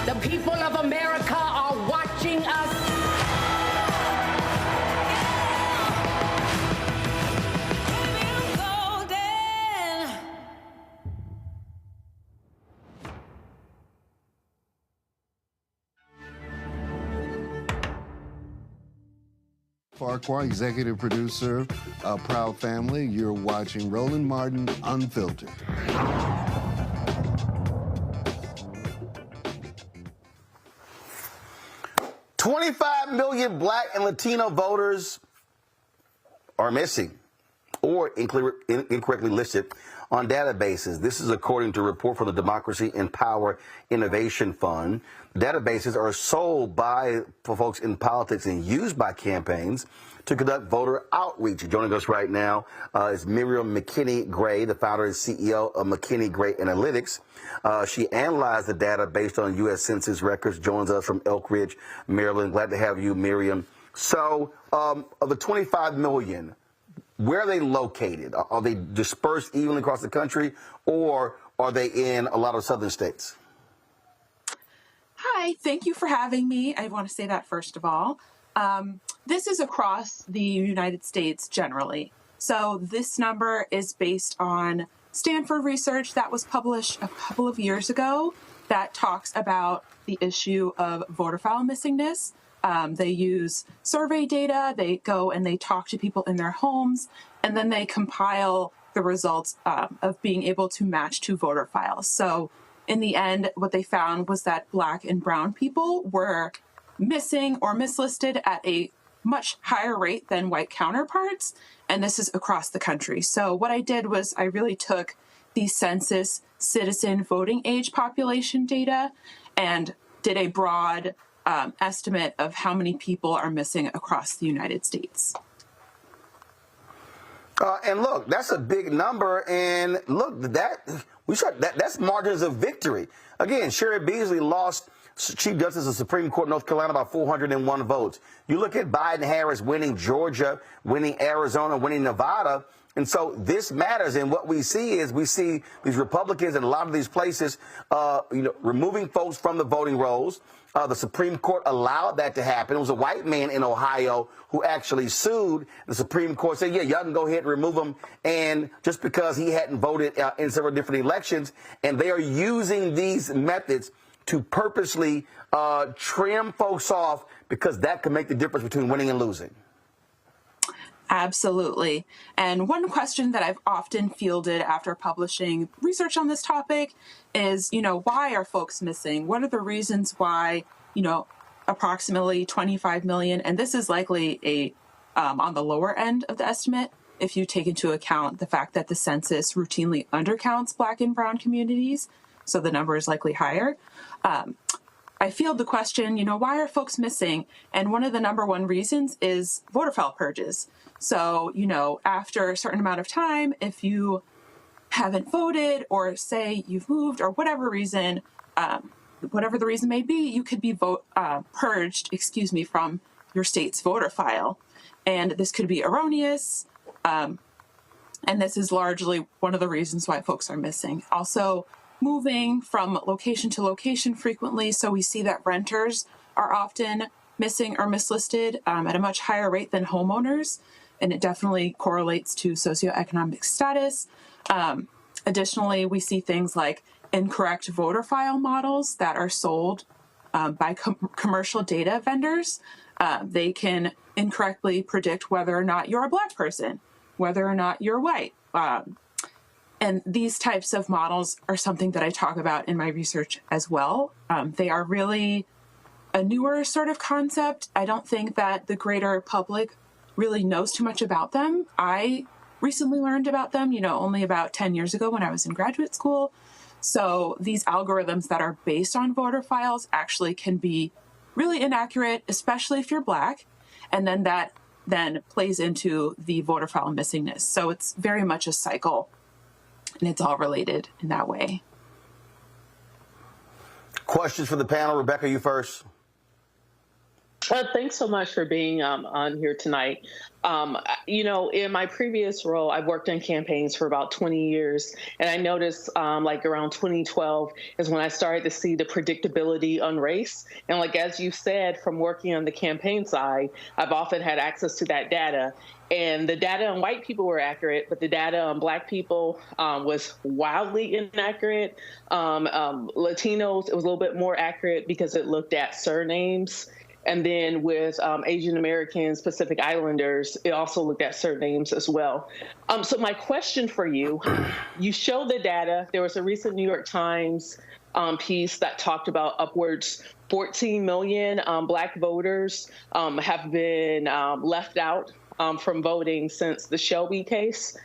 Speaker 15: The people of America are watching us.
Speaker 21: Farquhar, executive producer, a proud family. You're watching Roland Martin Unfiltered.
Speaker 1: 25 million black and Latino voters are missing or incorrectly listed on databases. This is according to a report from the Democracy and Power Innovation Fund. Databases are sold by folks in politics and used by campaigns to conduct voter outreach. Joining us right now is Miriam McKinney-Gray, the founder and CEO of McKinney-Gray Analytics. She analyzed the data based on U.S. Census records, joins us from Elk Ridge, Maryland. Glad to have you, Miriam. So of the 25 million, where are they located? Are they dispersed evenly across the country, or are they in a lot of southern states?
Speaker 3: Hi, thank you for having me. I want to say that first of all. This is across the United States generally. So this number is based on Stanford research that was published a couple of years ago that talks about the issue of voter file missingness. They use survey data, they go and they talk to people in their homes, and then they compile the results of being able to match two voter files. So in the end, what they found was that Black and brown people were missing or mislisted at a much higher rate than white counterparts, and this is across the country. So what I did was I really took the census citizen voting age population data and did a broad estimate of how many people are missing across the United States.
Speaker 1: And look, that's a big number. And look, that's margins of victory. Again, Sherry Beasley lost Chief Justice of the Supreme Court of North Carolina by 401 votes. You look at Biden-Harris winning Georgia, winning Arizona, winning Nevada. And so this matters. And what we see is these Republicans in a lot of these places, removing folks from the voting rolls. The Supreme Court allowed that to happen. It was a white man in Ohio who actually sued. The Supreme Court said, yeah, y'all can go ahead and remove him. And just because he hadn't voted in several different elections, and they are using these methods to purposely trim folks off because that can make the difference between winning and losing.
Speaker 3: Absolutely. And one question that I've often fielded after publishing research on this topic is, why are folks missing? What are the reasons why, approximately 25 million, and this is likely on the lower end of the estimate, if you take into account the fact that the census routinely undercounts Black and brown communities, so the number is likely higher. I field the question, why are folks missing? And one of the number one reasons is voter file purges. So, after a certain amount of time, if you haven't voted or say you've moved or whatever reason, whatever the reason may be, you could be purged, from your state's voter file. And this could be erroneous. And this is largely one of the reasons why folks are missing. Also, moving from location to location frequently. So we see that renters are often missing or mislisted at a much higher rate than homeowners. And it definitely correlates to socioeconomic status. Additionally, we see things like incorrect voter file models that are sold by commercial data vendors. They can incorrectly predict whether or not you're a Black person, whether or not you're white. And these types of models are something that I talk about in my research as well. They are really a newer sort of concept. I don't think that the greater public really knows too much about them. I recently learned about them, only about 10 years ago when I was in graduate school. So these algorithms that are based on voter files actually can be really inaccurate, especially if you're Black. And then that then plays into the voter file missingness. So it's very much a cycle, and it's all related in that way.
Speaker 1: Questions for the panel. Rebecca, you first.
Speaker 13: Thanks so much for being on here tonight. In my previous role, I've worked in campaigns for about 20 years, and I noticed around 2012 is when I started to see the predictability on race. And as you said, from working on the campaign side, I've often had access to that data. And the data on white people were accurate, but the data on Black people was wildly inaccurate. Latinos, it was a little bit more accurate because it looked at surnames. And then with Asian Americans, Pacific Islanders, it also looked at surnames as well. So my question for you, you show the data. There was a recent New York Times piece that talked about upwards 14 million Black voters have been left out from voting since the Shelby case.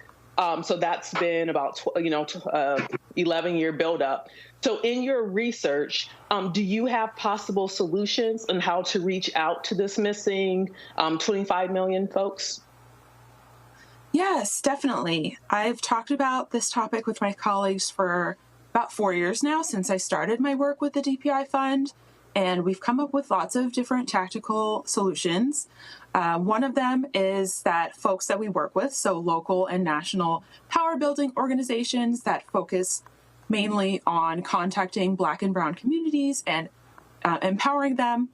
Speaker 13: So that's been about 11-year buildup. So in your research, do you have possible solutions on how to reach out to this missing 25 million folks?
Speaker 3: Yes, definitely. I've talked about this topic with my colleagues for about 4 years now since I started my work with the DPI Fund, and we've come up with lots of different tactical solutions. One of them is that folks that we work with, so local and national power building organizations that focus mainly on contacting Black and brown communities and empowering them,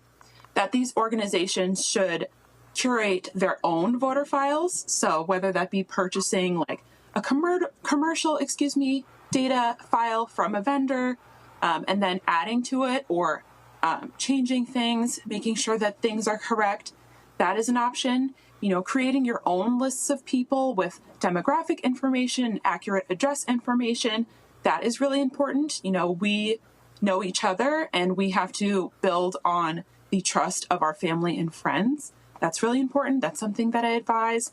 Speaker 3: that these organizations should curate their own voter files. So whether that be purchasing like a commercial data file from a vendor, and then adding to it, or changing things, making sure that things are correct. That is an option. Creating your own lists of people with demographic information, accurate address information, that is really important. We know each other and we have to build on the trust of our family and friends. That's really important. That's something that I advise.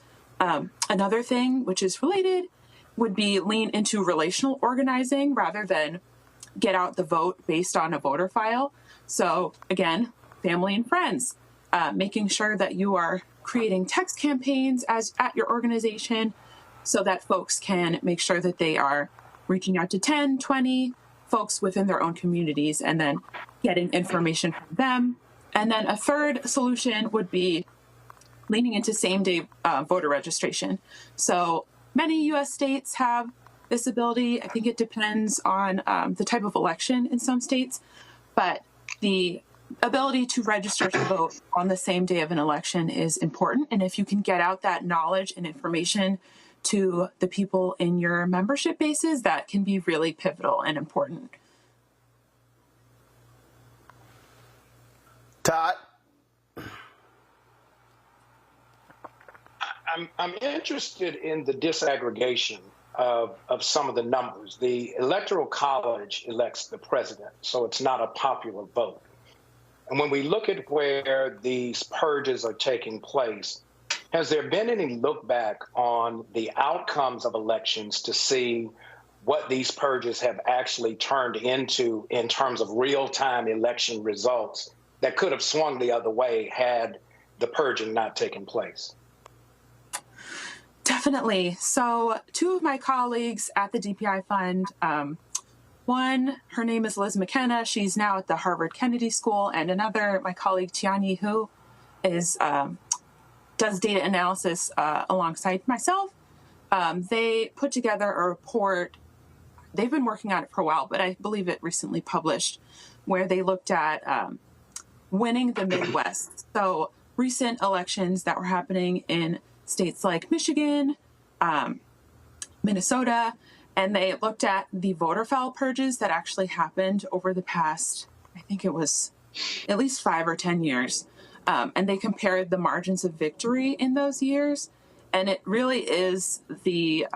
Speaker 3: Another thing, which is related, would be lean into relational organizing rather than get out the vote based on a voter file. So again, family and friends, making sure that you are creating text campaigns at your organization so that folks can make sure that they are reaching out to 10, 20 folks within their own communities and then getting information from them. And then a third solution would be leaning into same-day voter registration. So many U.S. states have this ability. I think it depends on the type of election in some states, but the ability to register to vote on the same day of an election is important. And if you can get out that knowledge and information to the people in your membership bases, that can be really pivotal and important.
Speaker 1: Todd?
Speaker 4: I'm interested in the disaggregation of some of the numbers. The Electoral College elects the president, so it's not a popular vote. And when we look at where these purges are taking place, has there been any look back on the outcomes of elections to see what these purges have actually turned into in terms of real-time election results that could have swung the other way had the purging not taken place?
Speaker 3: Definitely. So 2 of my colleagues at the DPI Fund, one, her name is Liz McKenna. She's now at the Harvard Kennedy School. And another, my colleague Tianyi Hu, does data analysis alongside myself. They put together a report. They've been working on it for a while, but I believe it recently published, where they looked at winning the Midwest. So recent elections that were happening in states like Michigan, Minnesota, and they looked at the voter file purges that actually happened over the past, I think it was at least 5 or 10 years. And they compared the margins of victory in those years. And it really is the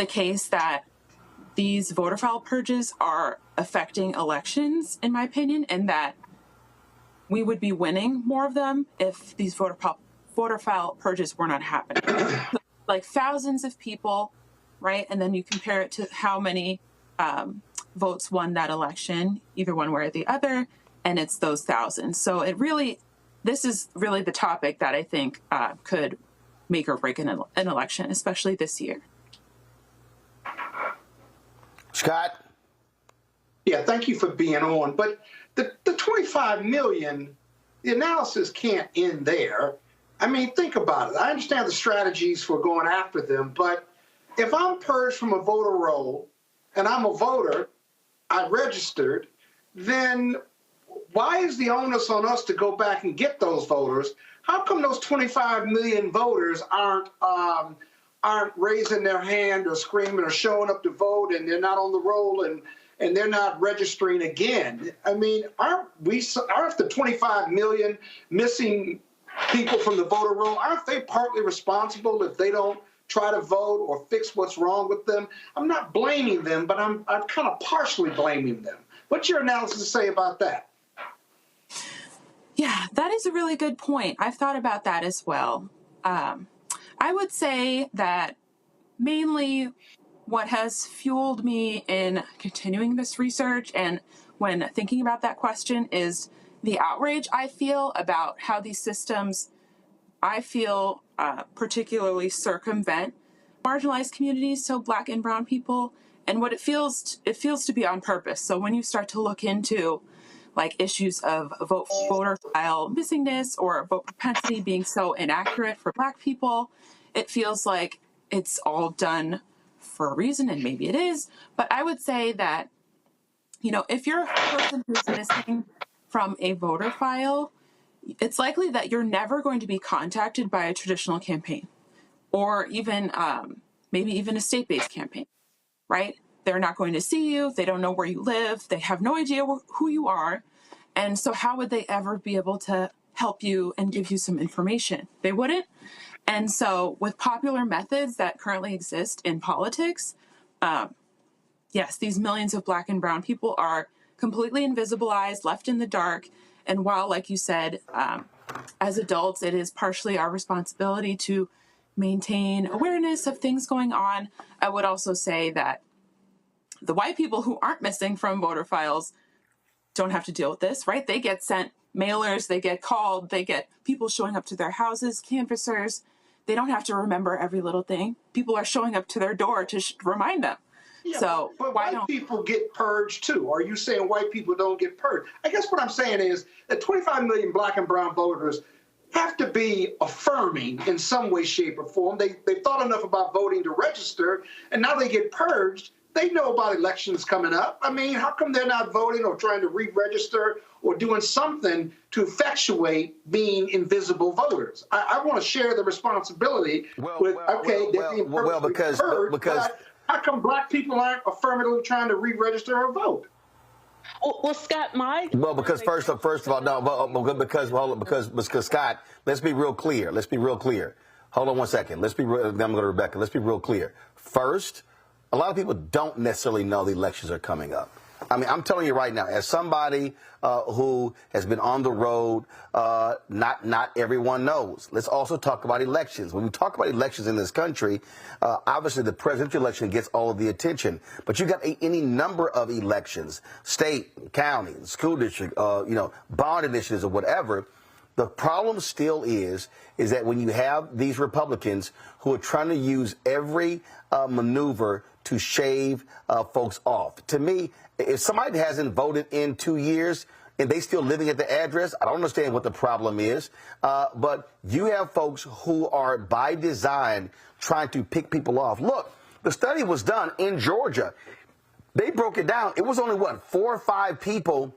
Speaker 3: case that these voter file purges are affecting elections, in my opinion, and that we would be winning more of them if these voter file purges were not happening. Like thousands of people, right? And then you compare it to how many votes won that election, either one way or the other, and it's those thousands. So this is really the topic that I think could make or break an election, especially this year.
Speaker 1: Scott?
Speaker 14: Yeah, thank you for being on. But the 25 million, the analysis can't end there. I mean, think about it. I understand the strategies for going after them, but if I'm purged from a voter roll and I'm a voter, I registered, then why is the onus on us to go back and get those voters? How come those 25 million voters aren't raising their hand or screaming or showing up to vote, and they're not on the roll and they're not registering again? I mean, aren't the 25 million missing people from the voter roll, aren't they partly responsible if they don't try to vote or fix what's wrong with them? I'm not blaming them, but I'm kind of partially blaming them. What's your analysis say about that?
Speaker 3: Yeah, that is a really good point. I've thought about that as well. I would say that mainly what has fueled me in continuing this research and when thinking about that question is the outrage I feel about how these systems, I feel, particularly circumvent marginalized communities, so Black and Brown people, and what it feels to be on purpose. So when you start to look into like issues of voter file missingness or vote propensity being so inaccurate for Black people, it feels like it's all done for a reason, and maybe it is. But I would say that if you're a person who's missing from a voter file, it's likely that you're never going to be contacted by a traditional campaign or even maybe even a state-based campaign, right? They're not going to see you. They don't know where you live. They have no idea who you are. And so how would they ever be able to help you and give you some information? They wouldn't. And so with popular methods that currently exist in politics, yes, these millions of Black and brown people are completely invisibilized, left in the dark. And while, like you said, as adults, it is partially our responsibility to maintain awareness of things going on, I would also say that the white people who aren't missing from voter files don't have to deal with this, right? They get sent mailers, they get called, they get people showing up to their houses, canvassers. They don't have to remember every little thing. People are showing up to their door to remind them.
Speaker 14: Yeah,
Speaker 3: so
Speaker 14: but white people get purged too. Are you saying white people don't get purged? I guess what I'm saying is that 25 million Black and brown voters have to be affirming in some way, shape, or form. They've thought enough about voting to register, and now they get purged. They know about elections coming up. I mean, how come they're not voting or trying to re-register or doing something to effectuate being invisible voters? I want to share the responsibility with, because how come Black people aren't affirmatively trying to re-register or vote?
Speaker 13: Well, Scott,
Speaker 1: because first of all, no, because Scott, let's be real clear. Hold on one second. Then I'm going to Rebecca. Let's be real clear. First, a lot of people don't necessarily know the elections are coming up. I mean, I'm telling you right now, as somebody who has been on the road, not everyone knows. Let's also talk about elections. When we talk about elections in this country, obviously the presidential election gets all of the attention. But you got any number of elections, state, county, school district, bond initiatives or whatever. The problem still is that when you have these Republicans who are trying to use every maneuver to shave folks off. To me, if somebody hasn't voted in 2 years and they still living at the address, I don't understand what the problem is. But you have folks who are by design trying to pick people off. Look, the study was done in Georgia. They broke it down. It was only, 4 or 5 people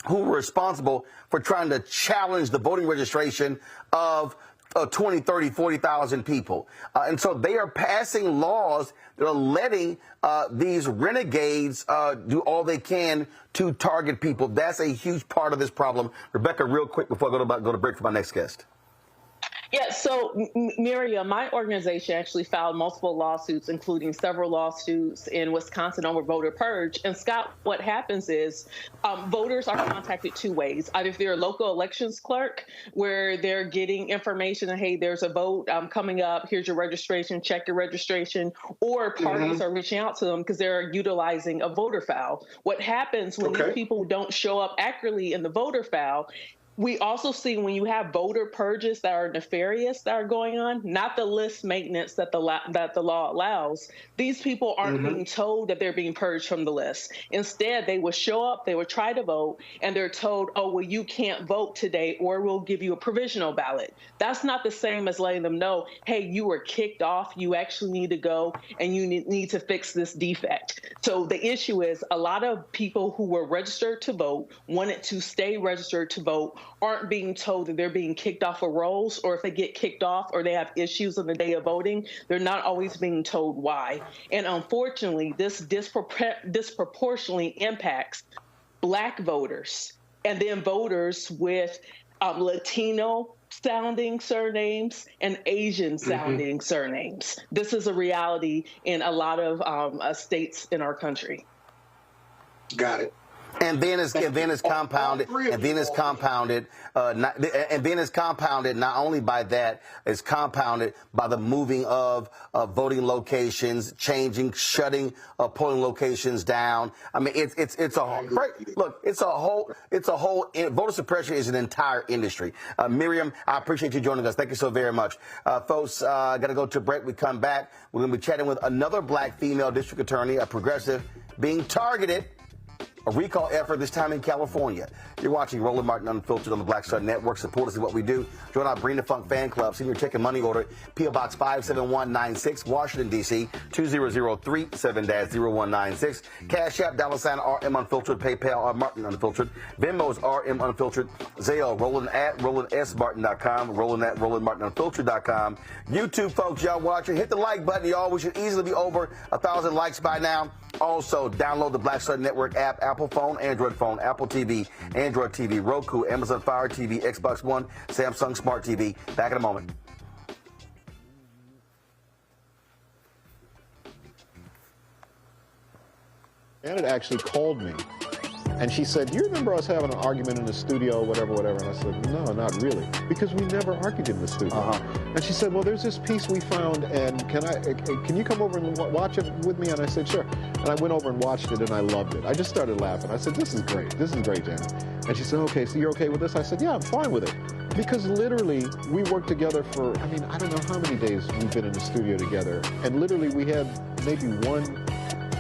Speaker 1: who were responsible for trying to challenge the voting registration of 20, 30, 40,000 people. And so they are passing laws that are letting these renegades do all they can to target people. That's a huge part of this problem. Rebecca, real quick before I go to break for my next guest.
Speaker 13: Yeah, so Miriam, my organization actually filed multiple lawsuits, including several lawsuits in Wisconsin over voter purge. And Scott, what happens is voters are contacted 2 ways. Either they're a local elections clerk, where they're getting information, and hey, there's a vote coming up, here's your registration, check your registration, or parties are reaching out to them because they're utilizing a voter file. What happens when these people don't show up accurately in the voter file, we also see when you have voter purges that are nefarious that are going on, not the list maintenance that the law allows. These people aren't being told that they're being purged from the list. Instead, they will show up, they will try to vote, and they're told, oh, well, you can't vote today, or we'll give you a provisional ballot. That's not the same as letting them know, hey, you were kicked off, you actually need to go, and you need to fix this defect. So the issue is a lot of people who were registered to vote, wanted to stay registered to vote, aren't being told that they're being kicked off of rolls, or if they get kicked off or they have issues on the day of voting, they're not always being told why. And unfortunately, this disproportionately impacts Black voters and then voters with Latino sounding surnames and Asian sounding surnames. This is a reality in a lot of states in our country.
Speaker 14: Got it.
Speaker 1: And then it's compounded not only by that, it's compounded by the moving of voting locations, shutting polling locations down. I mean, it's a whole voter suppression is an entire industry. Miriam, I appreciate you joining us. Thank you so very much. Folks, got to go to a break. We come back. We're going to be chatting with another Black female district attorney, a progressive, being targeted a recall effort, this time in California. You're watching Roland Martin Unfiltered on the Black Star Network. Support us in what we do. Join our Bring the Funk fan club. Send your check and money order. P.O. Box 57196, Washington, D.C. 20037-0196. Cash App, $RM Unfiltered. PayPal, R Martin Unfiltered. Venmo's RM Unfiltered. Zelle, Roland at RolandSMartin.com. Roland at RolandMartinUnfiltered.com. YouTube folks, y'all watching, hit the like button, y'all. We should easily be over 1,000 likes by now. Also, download the Black Star Network app, Apple phone, Android phone, Apple TV, Android TV, Roku, Amazon Fire TV, Xbox One, Samsung Smart TV. Back in a moment.
Speaker 5: Janet actually called me, and she said, "Do you remember us having an argument in the studio, whatever, whatever?" And I said, "No, not really, because we never argued in the studio." And she said, "Well, there's this piece we found, and can you come over and watch it with me?" And I said, "Sure." And I went over and watched it, and I loved it. I just started laughing. I said, "This is great. This is great, Janet." And she said, "Okay, so you're okay with this?" I said, "Yeah, I'm fine with it." Because literally, we worked together for, I mean, I don't know how many days we've been in the studio together. And literally, we had maybe one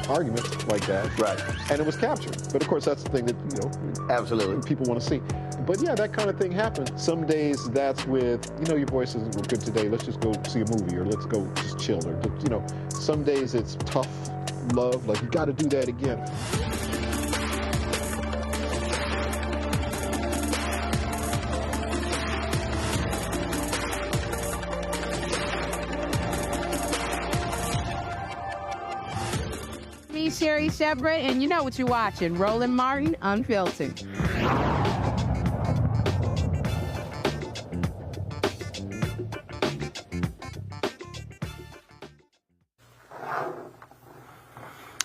Speaker 5: argument like that. Right. And it was captured. But of course, that's the thing that, you know, absolutely, people want to see. But yeah, that kind of thing happens. Some days that's with, you know, your voice isn't good today, let's just go see a movie, or let's go just chill. Or, you know, some days it's tough love, like you got to do that again.
Speaker 22: Sherry Shepard, and you know what you're watching, Roland Martin Unfiltered.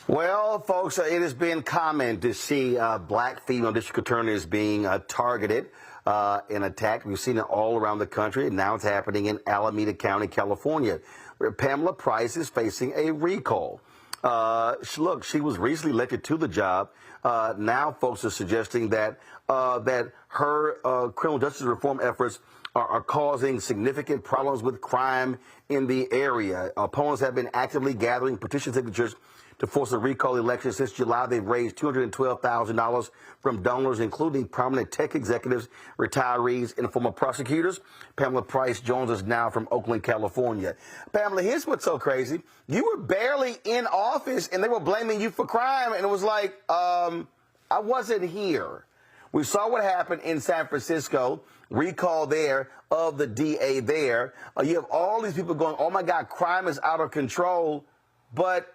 Speaker 1: Well, folks, it has been common to see black female district attorneys being targeted and attacked. We've seen it all around the country, and now it's happening in Alameda County, California, where Pamela Price is facing a recall. Look, she was recently elected to the job. Now folks are suggesting that that her criminal justice reform efforts are causing significant problems with crime in the area. Opponents have been actively gathering petition signatures to force a recall election. Since July, they've raised $212,000 from donors, including prominent tech executives, retirees, and former prosecutors. Pamela Price joins us now from Oakland, California. Pamela, here's what's so crazy. You were barely in office, and they were blaming you for crime, and it was like, I wasn't here. We saw what happened in San Francisco, recall there of the DA there. You have all these people going, oh, my God, crime is out of control, but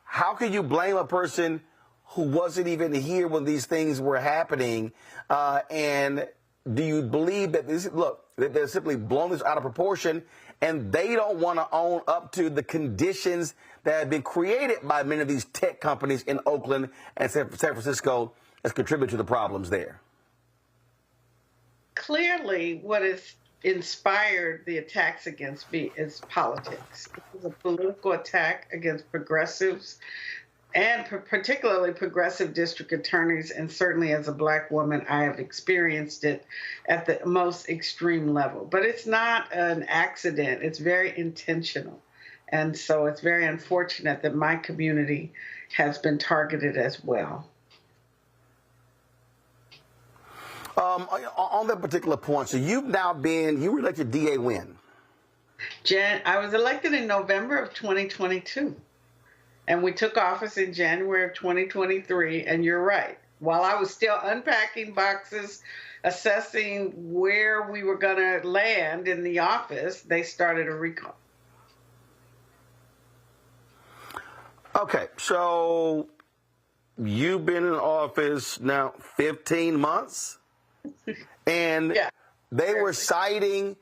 Speaker 1: how can you blame a person who wasn't even here when these things were happening? And do you believe that that they're simply blown this out of proportion, and they don't want to own up to the conditions that have been created by many of these tech companies in Oakland and San Francisco as contribute to the problems there?
Speaker 8: Clearly, what has inspired the attacks against me is politics. It was a political attack against progressives, and particularly progressive district attorneys, and certainly as a black woman, I have experienced it at the most extreme level. But it's not an accident. It's very intentional. And so it's very unfortunate that my community has been targeted as well.
Speaker 1: On that particular point, so you were elected DA when?
Speaker 8: I was elected in November of 2022. And we took office in January of 2023. And you're right. While I was still unpacking boxes, assessing where we were going to land in the office, they started a recall.
Speaker 1: Okay, so you've been in office now 15 months? And yeah, they were citing,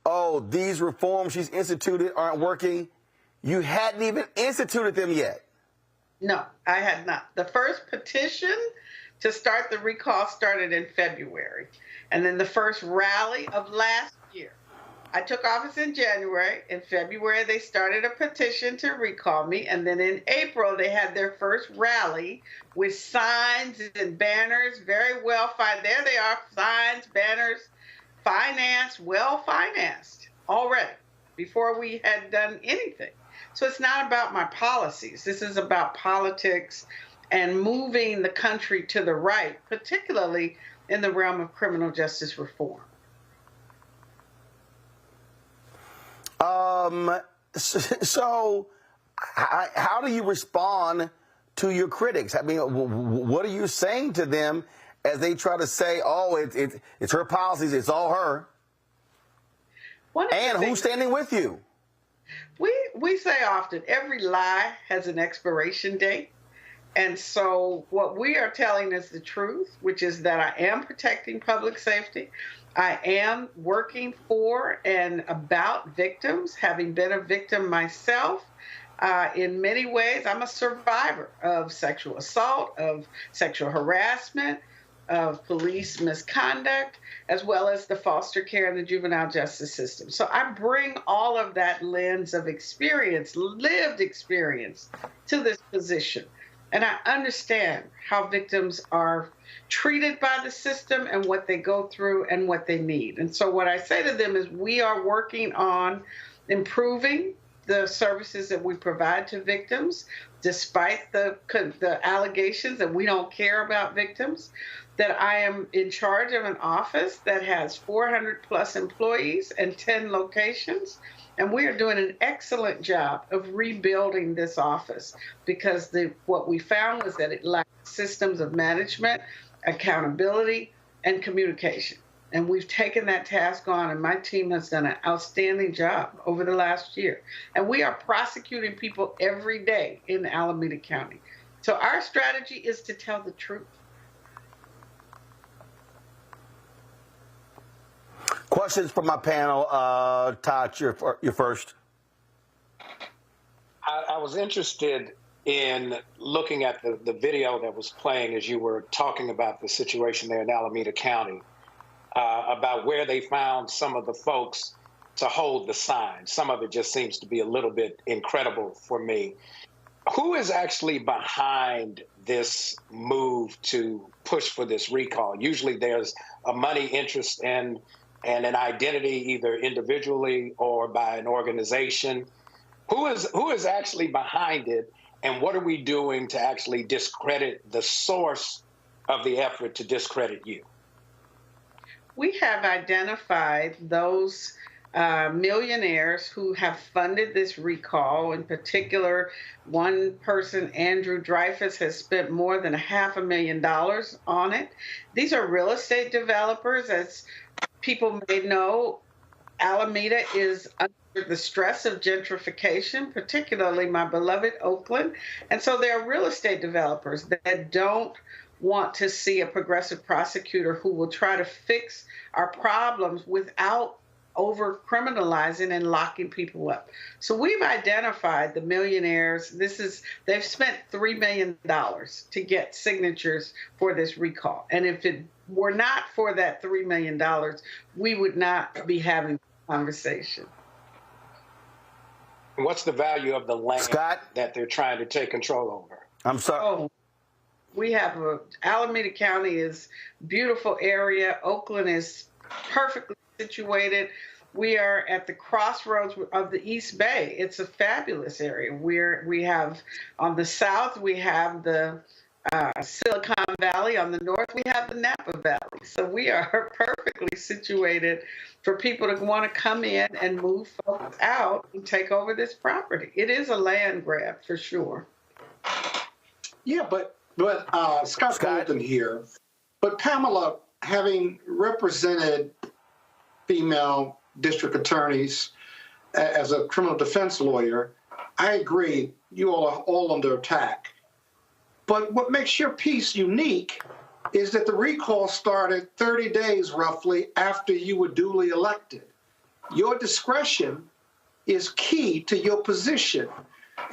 Speaker 1: oh, these reforms she's instituted aren't working. You hadn't even instituted them yet.
Speaker 8: No, I had not. The first petition to start the recall started in February. And then the first rally of last year. I took office in January. In February, they started a petition to recall me. And then in April, they had their first rally with signs and banners, very well financed. There they are, signs, banners, financed, well financed already, before we had done anything. So it's not about my policies. This is about politics and moving the country to the right, particularly in the realm of criminal justice reform.
Speaker 1: So how do you respond to your critics? I mean, what are you saying to them as they try to say, oh, it's her policies, it's all her? And who's standing with you?
Speaker 8: We say often, every lie has an expiration date. And so what we are telling is the truth, which is that I am protecting public safety. I am working for and about victims, having been a victim myself. In many ways, I'm a survivor of sexual assault, of sexual harassment, of police misconduct, as well as the foster care and the juvenile justice system. So I bring all of that lens of experience, lived experience, to this position. And I understand how victims are treated by the system and what they go through and what they need. And so what I say to them is we are working on improving the services that we provide to victims, despite the allegations that we don't care about victims, that I am in charge of an office that has 400 plus employees and 10 locations. And we are doing an excellent job of rebuilding this office because what we found was that it lacked systems of management, accountability, and communication. And we've taken that task on, and my team has done an outstanding job over the last year. And we are prosecuting people every day in Alameda County. So our strategy is to tell the truth.
Speaker 1: Questions from my panel. Todd, you're first.
Speaker 4: I was interested in looking at the video that was playing as you were talking about the situation there in Alameda County, about where they found some of the folks to hold the sign. Some of it just seems to be a little bit incredible for me. Who is actually behind this move to push for this recall? Usually there's a money interest and an identity, either individually or by an organization. Who is actually behind it, and what are we doing to actually discredit the source of the effort to discredit you?
Speaker 8: We have identified those millionaires who have funded this recall. In particular, one person, Andrew Dreyfus, has spent more than $500,000 on it. These are real estate developers. As people may know, Alameda is under the stress of gentrification, particularly my beloved Oakland. And so there are real estate developers that don't want to see a progressive prosecutor who will try to fix our problems without over-criminalizing and locking people up. So we've identified the millionaires. They've spent $3 million to get signatures for this recall. And if it were not for that $3 million, we would not be having this conversation.
Speaker 4: What's the value of the land that they're trying to take control over?
Speaker 1: I'm sorry.
Speaker 8: We have Alameda County is a beautiful area. Oakland is perfectly situated. We are at the crossroads of the East Bay. It's a fabulous area. We have on the south, we have the Silicon Valley. On the north, we have the Napa Valley. So we are perfectly situated for people to want to come in and move folks out and take over this property. It is a land grab for sure.
Speaker 14: Yeah, but Scott Golden here. But Pamela, having represented female district attorneys as a criminal defense lawyer, I agree, you all are all under attack. But what makes your piece unique is that the recall started 30 days roughly after you were duly elected. Your discretion is key to your position.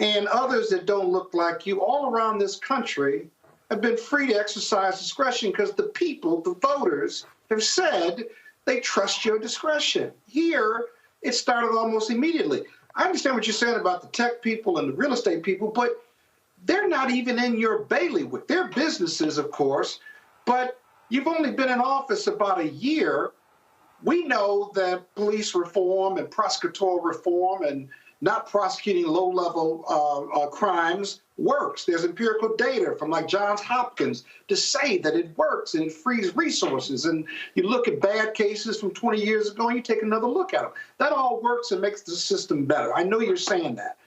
Speaker 14: And others that don't look like you all around this country have been free to exercise discretion because the people, the voters, have said they trust your discretion. Here, it started almost immediately. I understand what you're saying about the tech people and the real estate people, but they're not even in your bailiwick. They're businesses, of course, but you've only been in office about a year. We know that police reform and prosecutorial reform and not prosecuting low-level crimes works. There's empirical data from like Johns Hopkins to say that it works and it frees resources. And you look at bad cases from 20 years ago and you take another look at them. That all works and makes the system better. I know you're saying that.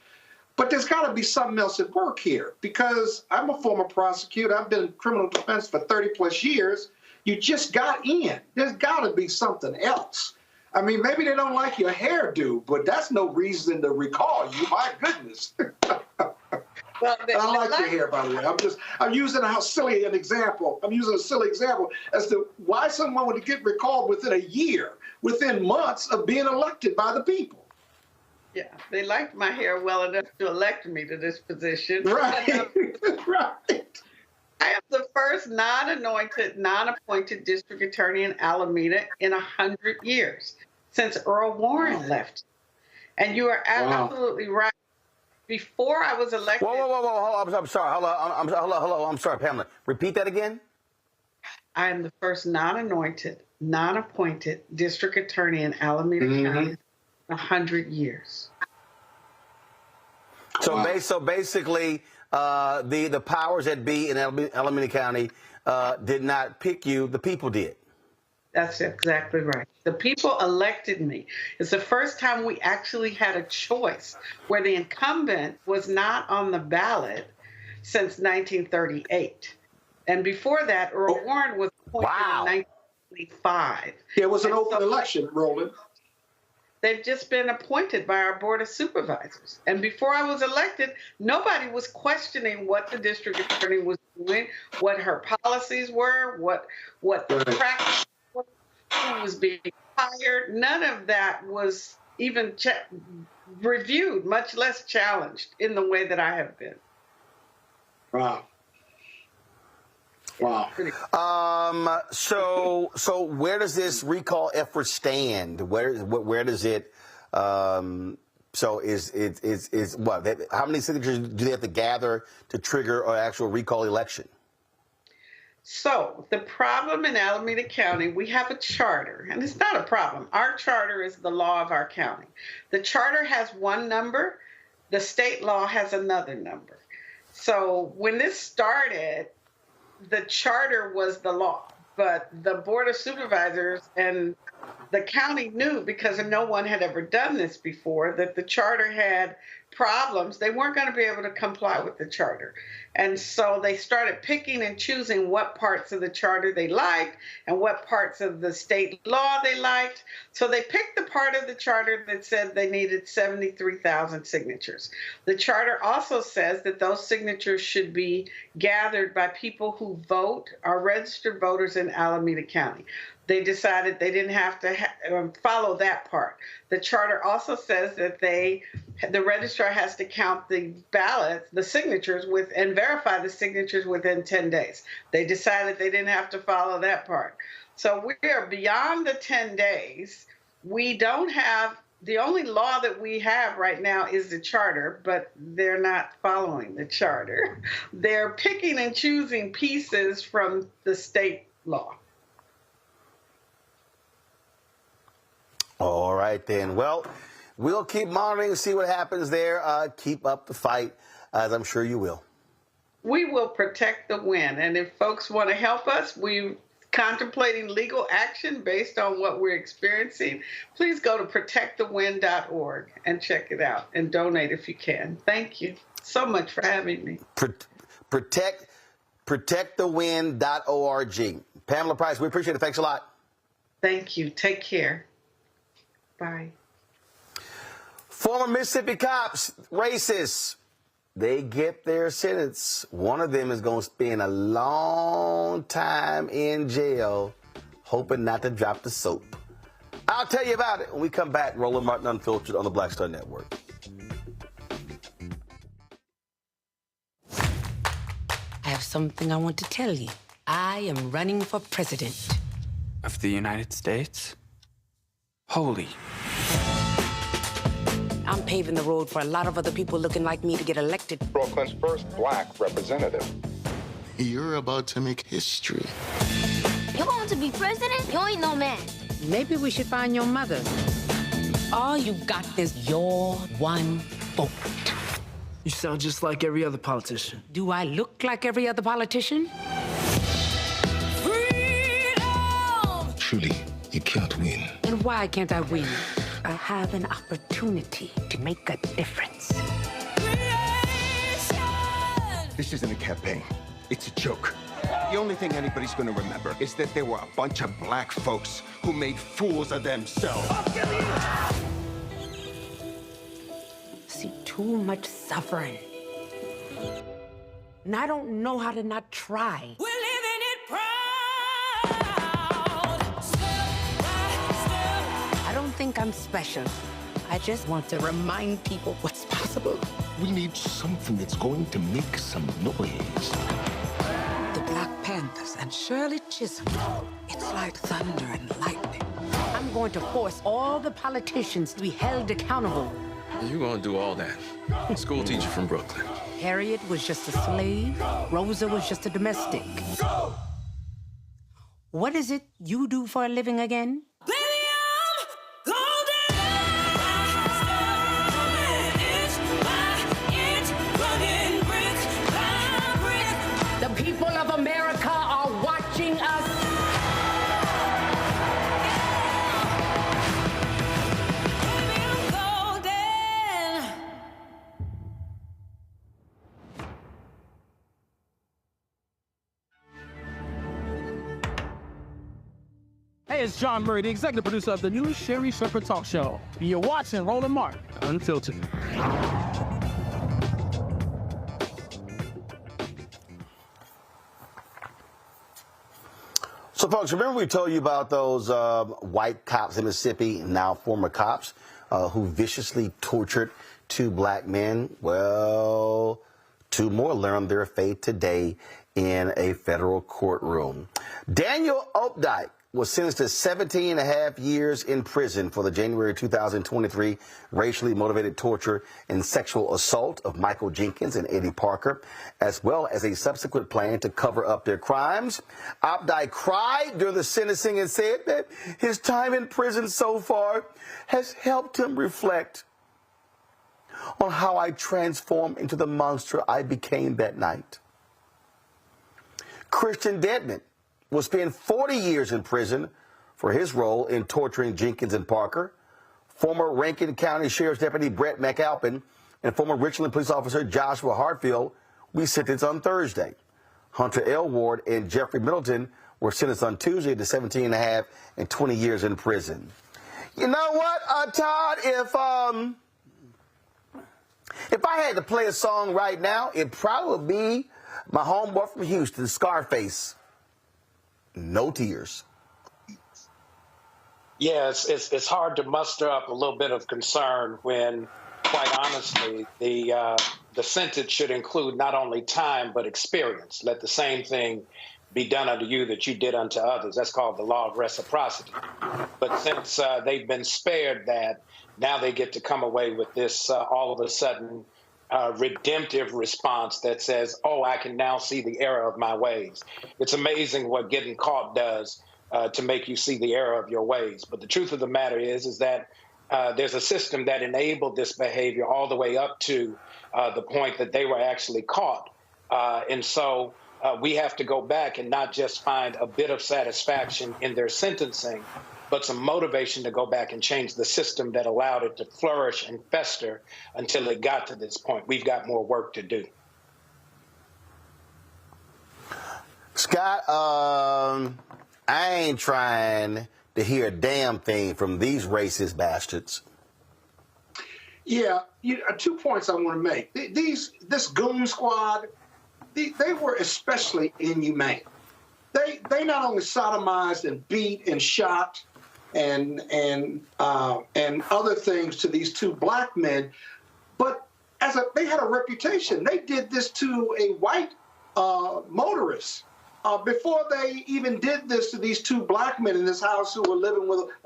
Speaker 14: But there's got to be something else at work here, because I'm a former prosecutor. I've been in criminal defense for 30-plus years. You just got in. There's got to be something else. I mean, maybe they don't like your hairdo, but that's no reason to recall you. My goodness.
Speaker 8: Well,
Speaker 14: I like your hair, by the way. I'm using a silly example. I'm using a silly example as to why someone would get recalled within a year, within months of being elected by the people.
Speaker 8: Yeah, they liked my hair well enough to elect me to this position.
Speaker 14: Right, right.
Speaker 8: I am the first non-anointed, non-appointed district attorney in Alameda in 100 years, since Earl Warren left. And you are absolutely right. Before I was elected...
Speaker 1: Whoa, I'm sorry. Hello, I'm sorry, Pamela. Repeat that again?
Speaker 8: I am the first non-anointed, non-appointed district attorney in Alameda County in 100 years.
Speaker 1: So, so basically, the powers that be in Alameda County did not pick you. The people did.
Speaker 8: That's exactly right. The people elected me. It's the first time we actually had a choice where the incumbent was not on the ballot since 1938. And before that, Earl Warren was appointed in 1925.
Speaker 14: Yeah, it was an open election, Roland.
Speaker 8: They've just been appointed by our Board of Supervisors. And before I was elected, nobody was questioning what the district attorney was doing, what her policies were, what the practice was, who was being hired. None of that was even reviewed, much less challenged in the way that I have been.
Speaker 14: Wow. Wow.
Speaker 1: So where does this recall effort stand? Where does it? So is what? How many signatures do they have to gather to trigger an actual recall election?
Speaker 8: So the problem in Alameda County, we have a charter, and it's not a problem. Our charter is the law of our county. The charter has one number. The state law has another number. So when this started, the charter was the law, but the Board of Supervisors and the county knew, because no one had ever done this before, that the charter had problems. They weren't going to be able to comply with the charter. And so they started picking and choosing what parts of the charter they liked and what parts of the state law they liked. So they picked the part of the charter that said they needed 73,000 signatures. The charter also says that those signatures should be gathered by people who vote, are registered voters in Alameda County. They decided they didn't have to follow that part. The charter also says that the registrar has to count the ballots, the signatures, and verify the signatures within 10 days. They decided they didn't have to follow that part. So we are beyond the 10 days. We don't have, the only law that we have right now is the charter, but they're not following the charter. They're picking and choosing pieces from the state law.
Speaker 1: All right, then. Well, we'll keep monitoring and see what happens there. Keep up the fight, as I'm sure you will.
Speaker 8: We will protect the win. And if folks want to help us, we're contemplating legal action based on what we're experiencing. Please go to protectthewin.org and check it out and donate if you can. Thank you so much for having me.
Speaker 1: Protectthewin.org. Pamela Price, we appreciate it. Thanks a lot.
Speaker 8: Thank you. Take care. Bye.
Speaker 1: Former Mississippi cops, racists, they get their sentence. One of them is going to spend a long time in jail, hoping not to drop the soap. I'll tell you about it when we come back. Roland Martin Unfiltered on the Black Star Network.
Speaker 15: I have something I want to tell you. I am running for president.
Speaker 7: Of the United States? Holy.
Speaker 15: I'm paving the road for a lot of other people looking like me to get elected.
Speaker 17: Brooklyn's first black representative.
Speaker 11: You're about to make history.
Speaker 18: You want to be president? You ain't no man.
Speaker 22: Maybe we should find your mother.
Speaker 15: All you got is your one vote.
Speaker 19: You sound just like every other politician.
Speaker 15: Do I look like every other politician?
Speaker 11: Truly, you can't win.
Speaker 15: And why can't I win? I have an opportunity to make a difference.
Speaker 20: This isn't a campaign. It's a joke. The only thing anybody's going to remember is that there were a bunch of black folks who made fools of themselves.
Speaker 15: See too much suffering. And I don't know how to not try.
Speaker 2: We're living it proud. Step by step.
Speaker 15: I don't think I'm special. I just want to remind people what's possible.
Speaker 11: We need something that's going to make some noise.
Speaker 15: The Black Panthers and Shirley Chisholm. It's like thunder and lightning. I'm going to force all the politicians to be held accountable.
Speaker 16: You're gonna do all that. School teacher from Brooklyn.
Speaker 15: Harriot was just a slave. Rosa was just a domestic. What is it you do for a living again? The people of America are watching us.
Speaker 9: Hey, it's John Murray, the executive producer of the new Sherry Shepherd Talk Show. You're watching Roland Martin Unfiltered.
Speaker 1: So, folks, remember we told you about those white cops in Mississippi, now former cops, who viciously tortured 2 black men? Well, 2 more learned their fate today in a federal courtroom. Daniel Opdyke was sentenced to 17 and a half years in prison for the January 2023 racially motivated torture and sexual assault of Michael Jenkins and Eddie Parker, as well as a subsequent plan to cover up their crimes. Opdyke cried during the sentencing and said that his time in prison so far has helped him reflect on how I transformed into the monster I became that night. Christian Dedman will spend 40 years in prison for his role in torturing Jenkins and Parker. Former Rankin County Sheriff's Deputy Brett McAlpin and former Richland police officer Joshua Hartfield will be sentenced on Thursday. Hunter L. Ward and Jeffrey Middleton were sentenced on Tuesday to 17 and a half and 20 years in prison. You know what, Todd, if I had to play a song right now, it'd probably be my homeboy from Houston, Scarface. No tears.
Speaker 4: Yes, it's hard to muster up a little bit of concern when, quite honestly, the sentence should include not only time but experience. Let the same thing be done unto you that you did unto others. That's called the law of reciprocity. But since they've been spared that, now they get to come away with this all of a sudden redemptive response that says, oh, I can now see the error of my ways. It's amazing what getting caught does to make you see the error of your ways. But the truth of the matter is that there's a system that enabled this behavior all the way up to the point that they were actually caught. And so we have to go back and not just find a bit of satisfaction in their sentencing, but some motivation to go back and change the system that allowed it to flourish and fester until it got to this point. We've got more work to do.
Speaker 1: Scott, I ain't trying to hear a damn thing from these racist bastards.
Speaker 14: Yeah, 2 points I want to make. This goon squad, they were especially inhumane. They not only sodomized and beat and shot and other things to these 2 black men, but they had a reputation. They did this to a white motorist before they even did this to these 2 black men in this house who were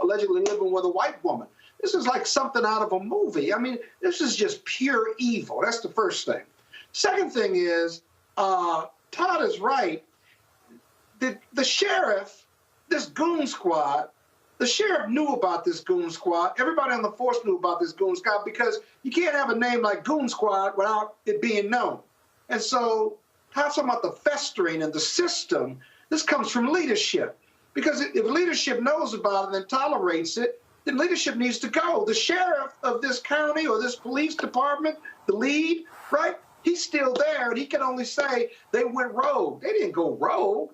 Speaker 14: allegedly living with a white woman. This is like something out of a movie. I mean, this is just pure evil. That's the first thing. Second thing is, Todd is right. The sheriff, this goon squad, The sheriff knew about this goon squad. Everybody on the force knew about this goon squad because you can't have a name like goon squad without it being known. And so talking about the festering and the system, this comes from leadership. Because if leadership knows about it and tolerates it, then leadership needs to go. The sheriff of this county or this police department, the lead, right? He's still there, and he can only say they went rogue. They didn't go rogue.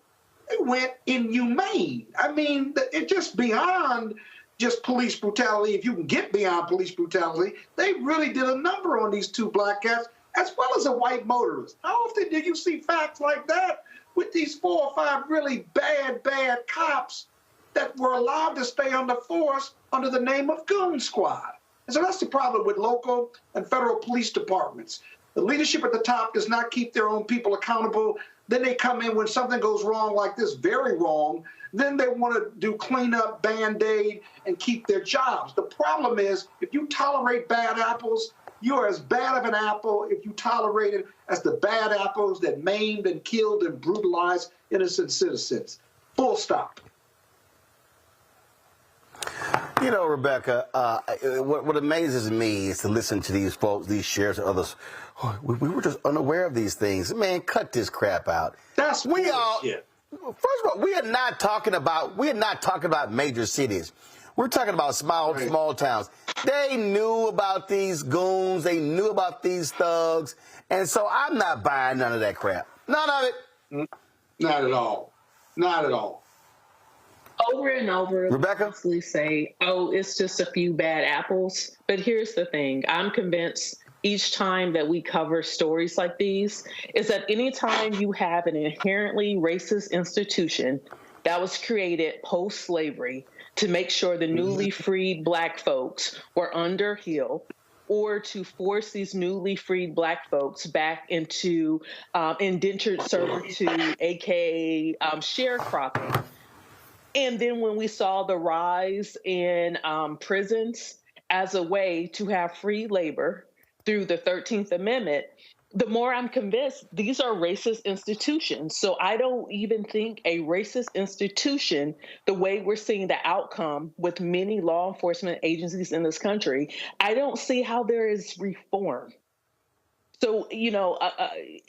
Speaker 14: They went inhumane. I mean, it's just beyond just police brutality. If you can get beyond police brutality, they really did a number on these two black cats, as well as a white motorist. How often do you see facts like that with these 4 or 5 really bad cops that were allowed to stay on the force under the name of goon squad? And so that's the problem with local and federal police departments. The leadership at the top does not keep their own people accountable. Then they come in when something goes wrong like this, very wrong. Then they want to do cleanup, Band-Aid, and keep their jobs. The problem is, if you tolerate bad apples, you're as bad of an apple if you tolerate it as the bad apples that maimed and killed and brutalized innocent citizens. Full stop.
Speaker 1: You know, Rebecca, what amazes me is to listen to these folks, these sheriffs and others. Oh, we were just unaware of these things. Man, cut this crap out.
Speaker 14: That's bullshit.
Speaker 1: First of all, we are not talking about major cities. We're talking about small towns. They knew about these goons. They knew about these thugs. And so I'm not buying none of that crap. None of it.
Speaker 14: Not at all. Not at all.
Speaker 13: Over and over,
Speaker 1: Rebecca?
Speaker 13: constantly say, oh, it's just a few bad apples. But here's the thing. I'm convinced each time that we cover stories like these is that anytime you have an inherently racist institution that was created post-slavery to make sure the newly freed black folks were under heel, or to force these newly freed black folks back into indentured servitude, aka sharecropping. And then when we saw the rise in prisons as a way to have free labor through the 13th Amendment, the more I'm convinced these are racist institutions. So I don't even think a racist institution, the way we're seeing the outcome with many law enforcement agencies in this country, I don't see how there is reform. So, you know,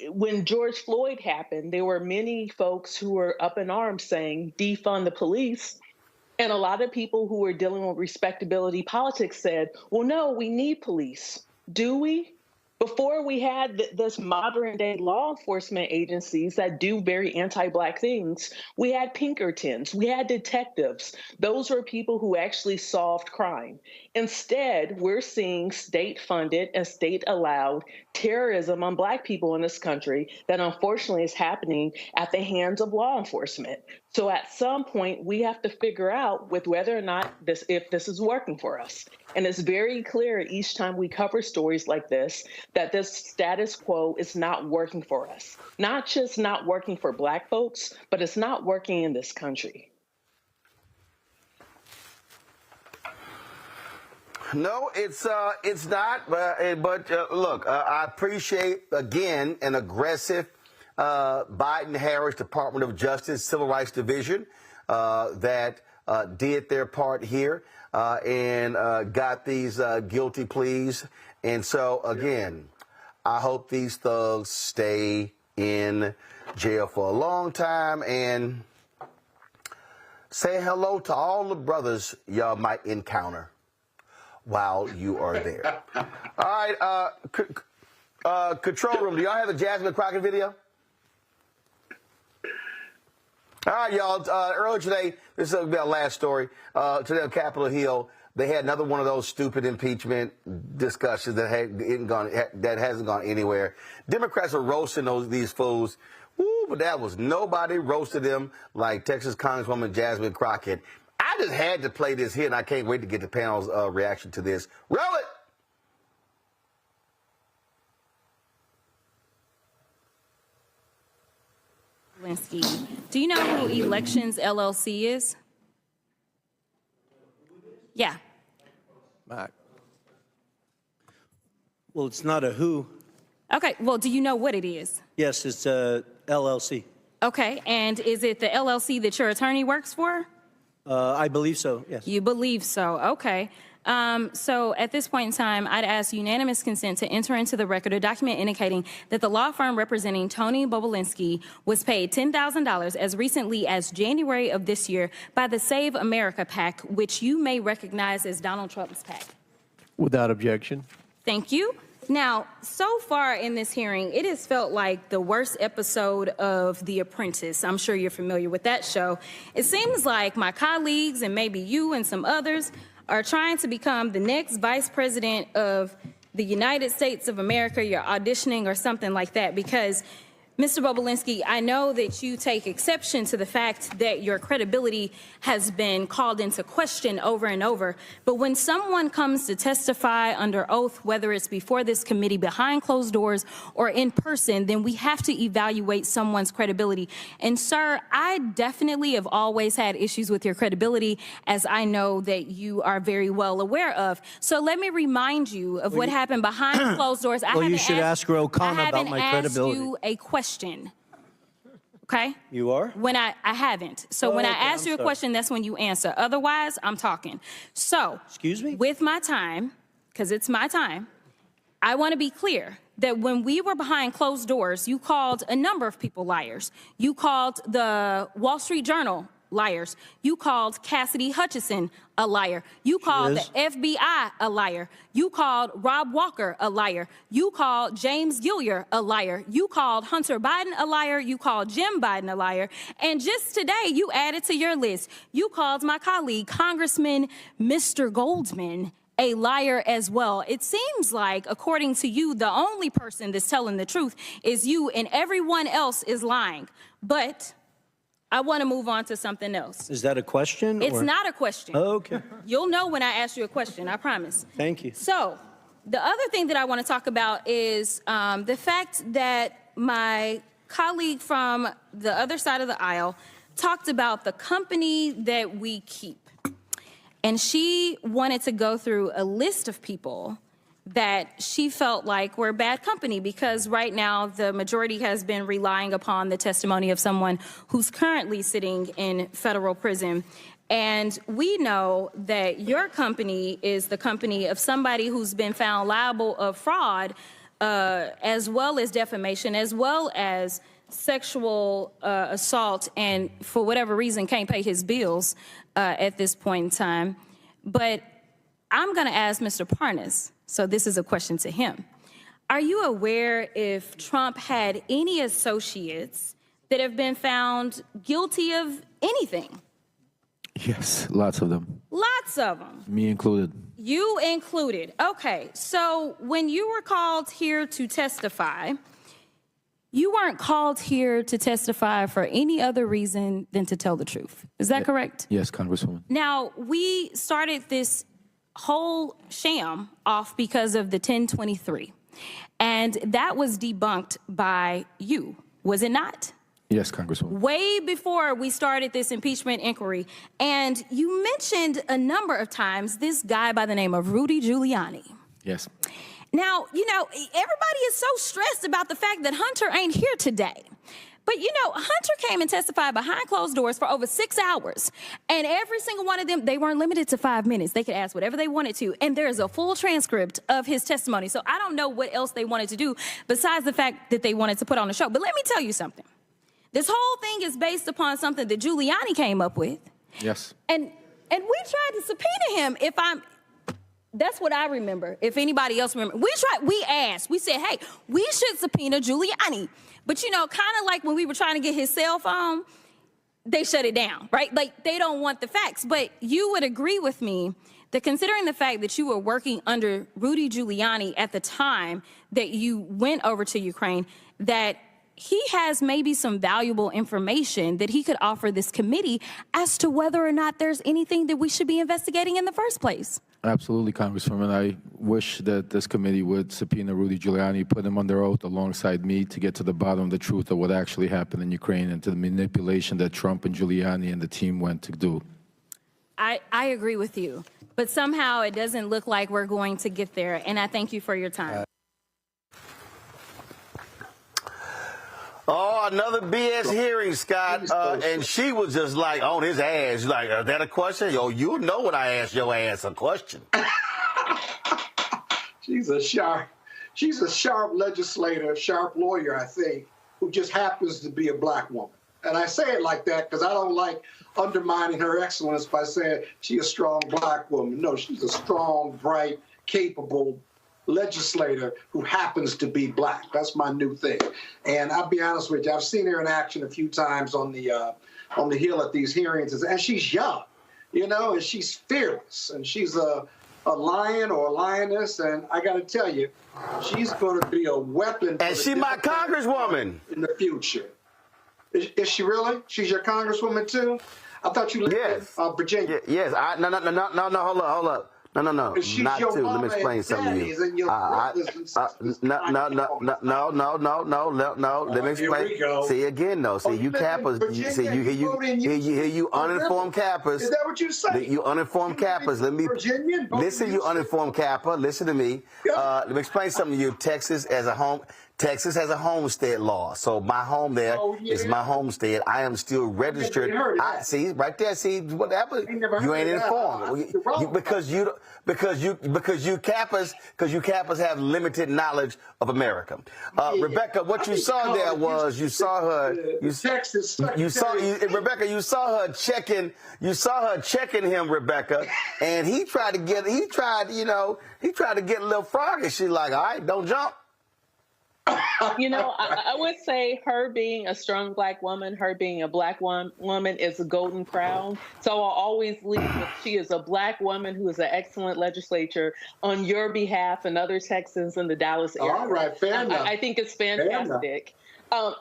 Speaker 13: when George Floyd happened, there were many folks who were up in arms saying defund the police. And a lot of people who were dealing with respectability politics said, well, no, we need police. Do we? Before we had this modern day law enforcement agencies that do very anti-black things, we had Pinkertons, we had detectives. Those were people who actually solved crime. Instead, we're seeing state-funded and state-allowed terrorism on black people in this country that unfortunately is happening at the hands of law enforcement. So at some point, we have to figure out with whether or not if this is working for us. And it's very clear each time we cover stories like this that this status quo is not working for us. Not just not working for black folks, but it's not working in this country.
Speaker 1: No, it's not. But look, I appreciate again an aggressive Biden-Harris Department of Justice Civil Rights Division that did their part here and got these guilty pleas. And so again, I hope these thugs stay in jail for a long time and say hello to all the brothers y'all might encounter while you are there. All right, control room, do y'all have a Jasmine Crockett video? All right, y'all, earlier today, this is going to be our last story, today on Capitol Hill, they had another one of those stupid impeachment discussions that hasn't gone anywhere. Democrats are roasting these fools. Woo, but that was nobody roasted them like Texas Congresswoman Jasmine Crockett. I just had to play this here, and I can't wait to get the panel's reaction to this. Roll it!
Speaker 6: Do you know who Elections LLC is? Yeah.
Speaker 10: Well, it's not a who.
Speaker 6: Okay, well, do you know what it is?
Speaker 10: Yes, it's a LLC.
Speaker 6: Okay, and is it the LLC that your attorney works for?
Speaker 10: I believe so, yes.
Speaker 6: You believe so, okay. So at this point in time, I'd ask unanimous consent to enter into the record a document indicating that the law firm representing Tony Bobulinski was paid $10,000 as recently as January of this year by the Save America PAC, which you may recognize as Donald Trump's PAC.
Speaker 10: Without objection.
Speaker 6: Thank you. Now, so far in this hearing, it has felt like the worst episode of The Apprentice. I'm sure you're familiar with that show. It seems like my colleagues and maybe you and some others are trying to become the next vice president of the United States of America. You're auditioning or something like that because, Mr. Bobulinski, I know that you take exception to the fact that your credibility has been called into question over and over. But when someone comes to testify under oath, whether it's before this committee, behind closed doors, or in person, then we have to evaluate someone's credibility. And sir, I definitely have always had issues with your credibility, as I know that you are very well aware of. So let me remind you of what happened behind closed doors.
Speaker 10: Well, you should ask Ro Khanna about my credibility.
Speaker 6: I haven't asked you a question. Okay?
Speaker 10: You are?
Speaker 6: When I haven't. So when I ask you a
Speaker 10: sorry.
Speaker 6: question, that's when you answer. Otherwise, I'm talking. So,
Speaker 10: excuse me?
Speaker 6: With my time, because it's my time, I want to be clear that when we were behind closed doors, you called a number of people liars. You called the Wall Street Journal liars. You called Cassidy Hutchinson a liar. You called the FBI a liar. You called Rob Walker a liar. You called James Gilliar a liar. You called Hunter Biden a liar. You called Jim Biden a liar. And just today, you added to your list, you called my colleague, Congressman Mr. Goldman, a liar as well. It seems like, according to you, the only person that's telling the truth is you, and everyone else is lying. But I want to move on to something else.
Speaker 10: Is that a question?
Speaker 6: It's not a question.
Speaker 10: Oh, okay.
Speaker 6: You'll know when I ask you a question, I promise.
Speaker 10: Thank you.
Speaker 6: So, the other thing that I want to talk about is the fact that my colleague from the other side of the aisle talked about the company that we keep. And she wanted to go through a list of people that she felt like were bad company because right now the majority has been relying upon the testimony of someone who's currently sitting in federal prison. And we know that your company is the company of somebody who's been found liable of fraud, as well as defamation, as well as sexual assault, and for whatever reason can't pay his bills at this point in time. But I'm going to ask Mr. Parnas, so this is a question to him. Are you aware if Trump had any associates that have been found guilty of anything?
Speaker 12: Yes, lots of them.
Speaker 6: Lots of them.
Speaker 12: Me included.
Speaker 6: You included. Okay, so when you were called here to testify, you weren't called here to testify for any other reason than to tell the truth. Is that correct?
Speaker 12: Yes, Congresswoman.
Speaker 6: Now, we started this whole sham off because of the 1023. And that was debunked by you, was it not?
Speaker 12: Yes, Congresswoman.
Speaker 6: Way before we started this impeachment inquiry. And you mentioned a number of times this guy by the name of Rudy Giuliani.
Speaker 12: Yes.
Speaker 6: Now, you know, everybody is so stressed about the fact that Hunter ain't here today. But, you know, Hunter came and testified behind closed doors for over 6 hours. And every single one of them, they weren't limited to 5 minutes. They could ask whatever they wanted to. And there is a full transcript of his testimony. So I don't know what else they wanted to do besides the fact that they wanted to put on a show. But let me tell you something. This whole thing is based upon something that Giuliani came up with.
Speaker 12: Yes.
Speaker 6: And we tried to subpoena him that's what I remember. If anybody else remember, we asked, we said, hey, we should subpoena Giuliani. But, you know, kind of like when we were trying to get his cell phone, they shut it down, right? Like, they don't want the facts. But you would agree with me that considering the fact that you were working under Rudy Giuliani at the time that you went over to Ukraine, that he has maybe some valuable information that he could offer this committee as to whether or not there's anything that we should be investigating in the first place.
Speaker 12: Absolutely, Congresswoman. I wish that this committee would subpoena Rudy Giuliani, put him under oath alongside me to get to the bottom of the truth of what actually happened in Ukraine and to the manipulation that Trump and Giuliani and the team went to do.
Speaker 6: I agree with you, but somehow it doesn't look like we're going to get there, and I thank you for your time.
Speaker 1: Oh, another BS hearing, Scott. And she was just like on his ass. She's like, is that a question? Yo, you know when I ask your ass a question.
Speaker 14: She's a sharp legislator, sharp lawyer, I think, who just happens to be a black woman. And I say it like that because I don't like undermining her excellence by saying she's a strong black woman. No, she's a strong, bright, capable legislator who happens to be black. That's my new thing. And I'll be honest with you, I've seen her in action a few times on the Hill at these hearings, and she's young, you know, and she's fearless, and she's a lion or a lioness, and I got to tell you, she's going to be a weapon.
Speaker 1: And she my congresswoman
Speaker 14: in the future. Is she really? She's your congresswoman too? I thought you lived in Virginia.
Speaker 1: Yes. No. Hold up. No. Not too. Let me explain something to you. No. Let me explain. See again, though. See you Kappas. See you uninformed Kappas.
Speaker 14: Is that what you say?
Speaker 1: You uninformed Kappas. Let me listen. You uninformed Kappa. Listen to me. Let me explain something to you. Texas has a homestead law. So my home there is my homestead. I am still registered. See, right there. See what happened? You ain't informed. Because you Kappas have limited knowledge of America. Rebecca, what you saw there was you saw her. Rebecca, you saw her checking. You saw her checking him, Rebecca, and he tried to get a little froggy. She's like, all right, don't jump.
Speaker 13: You know, I would say her being a strong black woman, her being a black woman is a golden crown. So I'll always lead with she is a black woman who is an excellent legislator on your behalf and other Texans in the Dallas area.
Speaker 14: All right, fair enough.
Speaker 13: I think it's fantastic.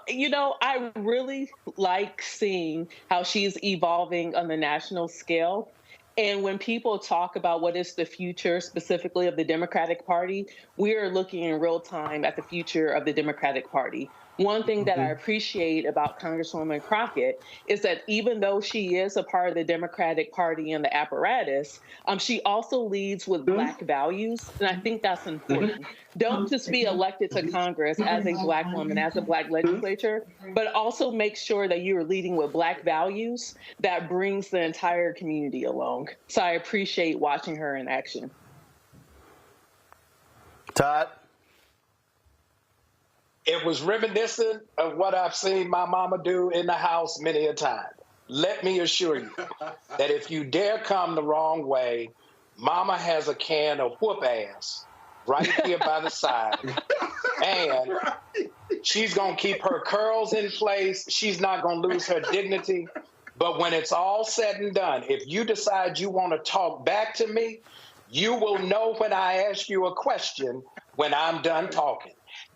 Speaker 13: You know, I really like seeing how she's evolving on the national scale. And when people talk about what is the future specifically of the Democratic Party, we are looking in real time at the future of the Democratic Party. One thing that I appreciate about Congresswoman Crockett is that even though she is a part of the Democratic Party and the apparatus, she also leads with black values, and I think that's important. Don't just be elected to Congress as a black woman, as a black legislator, but also make sure that you are leading with black values that brings the entire community along. So I appreciate watching her in action.
Speaker 1: Todd?
Speaker 4: It was reminiscent of what I've seen my mama do in the house many a time. Let me assure you that if you dare come the wrong way, mama has a can of whoop ass right here by the side. And she's going to keep her curls in place. She's not going to lose her dignity. But when it's all said and done, if you decide you want to talk back to me, you will know when I ask you a question when I'm done talking.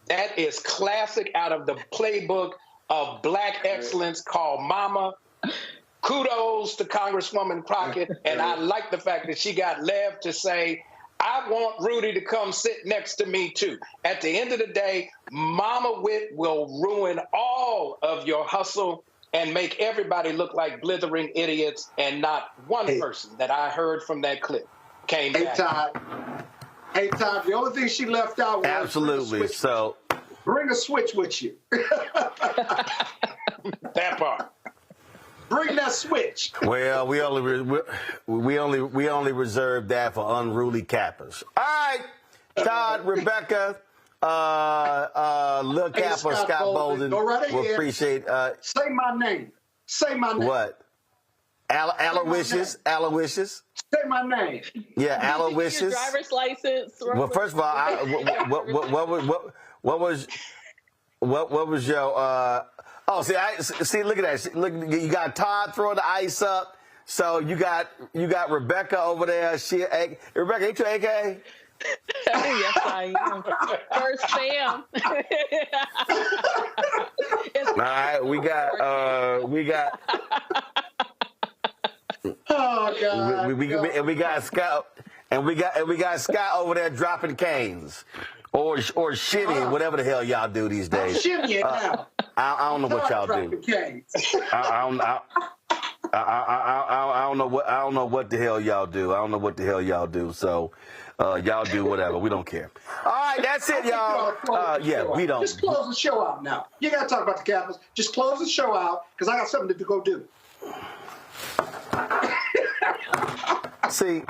Speaker 4: That is classic out of the playbook of black excellence called Mama. Kudos to Congresswoman Crockett, and I like the fact that she got left to say, I want Rudy to come sit next to me too. At the end of the day, Mama Wit will ruin all of your hustle and make everybody look like blithering idiots, and not one person that I heard from that clip came back.
Speaker 14: Hey, Todd, the only thing she left out was
Speaker 1: absolutely.
Speaker 14: Bring a switch with you.
Speaker 4: That part.
Speaker 14: Bring that switch.
Speaker 1: Well, we only reserve that for unruly Kappas. All right, Todd, Rebecca, Lil Kappa, Scott Bolden.
Speaker 14: Go right ahead.
Speaker 1: We appreciate.
Speaker 14: Say my name. Say my name.
Speaker 1: What? Aloysius.
Speaker 14: Say my name.
Speaker 1: Yeah, Aloysius.
Speaker 13: Your driver's license.
Speaker 1: Well, first of all, what was your? Look at that. Look, you got Todd throwing the ice up. So you got Rebecca over there. Rebecca, ain't you AK?
Speaker 13: Yes, I am. First Sam.
Speaker 1: All right, we got.
Speaker 14: Oh God!
Speaker 1: We got Scott, and we got Scott over there dropping canes, or shitting, whatever the hell y'all do these days.
Speaker 14: I'm shitting it now.
Speaker 1: I don't know what y'all do. I I don't know what the hell y'all do. I don't know what the hell y'all do. So y'all do whatever. We don't care. All right, that's it, y'all. Yeah, we don't.
Speaker 14: Just close the show out now. You got to talk about the Capitals. Just close the show out because I got something to go do.
Speaker 1: See,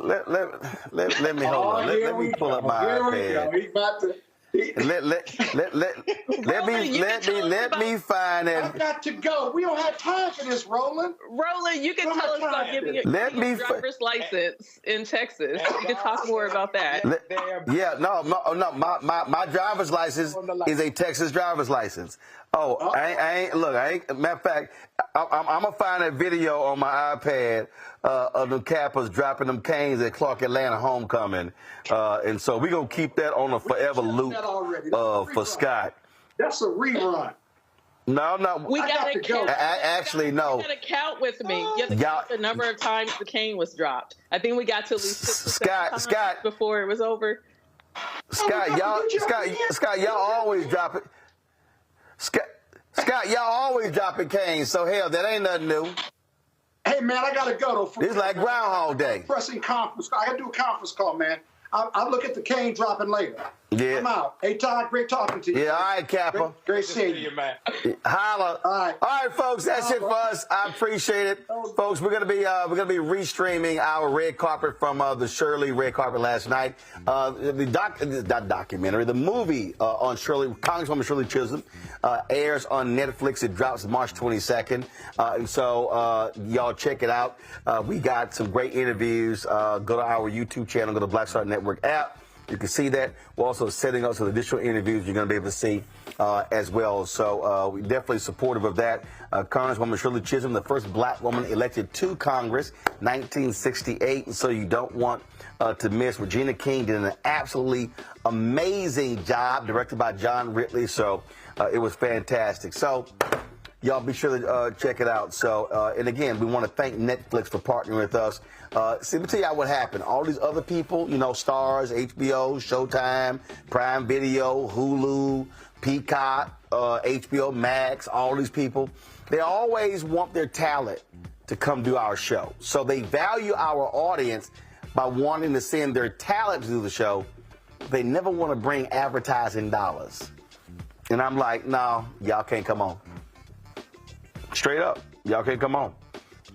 Speaker 1: let me hold on. Let me pull up my iPad. Let me find it.
Speaker 14: I've got to go. We don't have time for this, Roland.
Speaker 13: Roland, you can tell us about giving your driver's license in Texas. You can talk more about that.
Speaker 1: My driver's license is a Texas driver's license. Matter of fact, I'm gonna find a video on my iPad of the Kappas dropping them canes at Clark Atlanta homecoming, and so we're gonna keep that on a forever loop for Scott.
Speaker 14: That's a rerun.
Speaker 1: No.
Speaker 13: We gotta count.
Speaker 1: Actually, no.
Speaker 13: You gotta count with me. You have to count the number of times the cane was dropped. I think we got to at least 6 or 7 times before it was over.
Speaker 1: Scott, y'all always drop it. Scott, y'all always dropping canes, so hell, that ain't nothing new.
Speaker 14: Hey, man, I got to go, though.
Speaker 1: It's like Groundhog Day.
Speaker 14: Pressing conference. I got to do a conference call, man. I'll look at the cane dropping later.
Speaker 1: Yeah.
Speaker 14: I'm out. Hey, Todd, great talking to you.
Speaker 1: Yeah, all right, Kappa.
Speaker 14: Great seeing you,
Speaker 4: man.
Speaker 1: Holla. All right, folks, that's it for us. I appreciate it. Folks, we're gonna be restreaming our red carpet from the Shirley red carpet last night. The movie on Congresswoman Shirley Chisholm airs on Netflix. It drops March 22nd. And so y'all check it out. We got some great interviews. Go to our YouTube channel, go to Black Star Network app. You can see that. We're also setting up some additional interviews you're going to be able to see as well. So we're definitely supportive of that. Congresswoman Shirley Chisholm, the first black woman elected to Congress, 1968. And so you don't want to miss. Regina King did an absolutely amazing job, directed by John Ridley. So it was fantastic. So y'all be sure to check it out. So, and again, we want to thank Netflix for partnering with us. See, let me tell you what happened. All these other people, Stars, HBO, Showtime, Prime Video, Hulu, Peacock, HBO Max, all these people, they always want their talent to come do our show. So they value our audience by wanting to send their talent to do the show. They never want to bring advertising dollars. And I'm like, no, y'all can't come on. Straight up, y'all can't come on.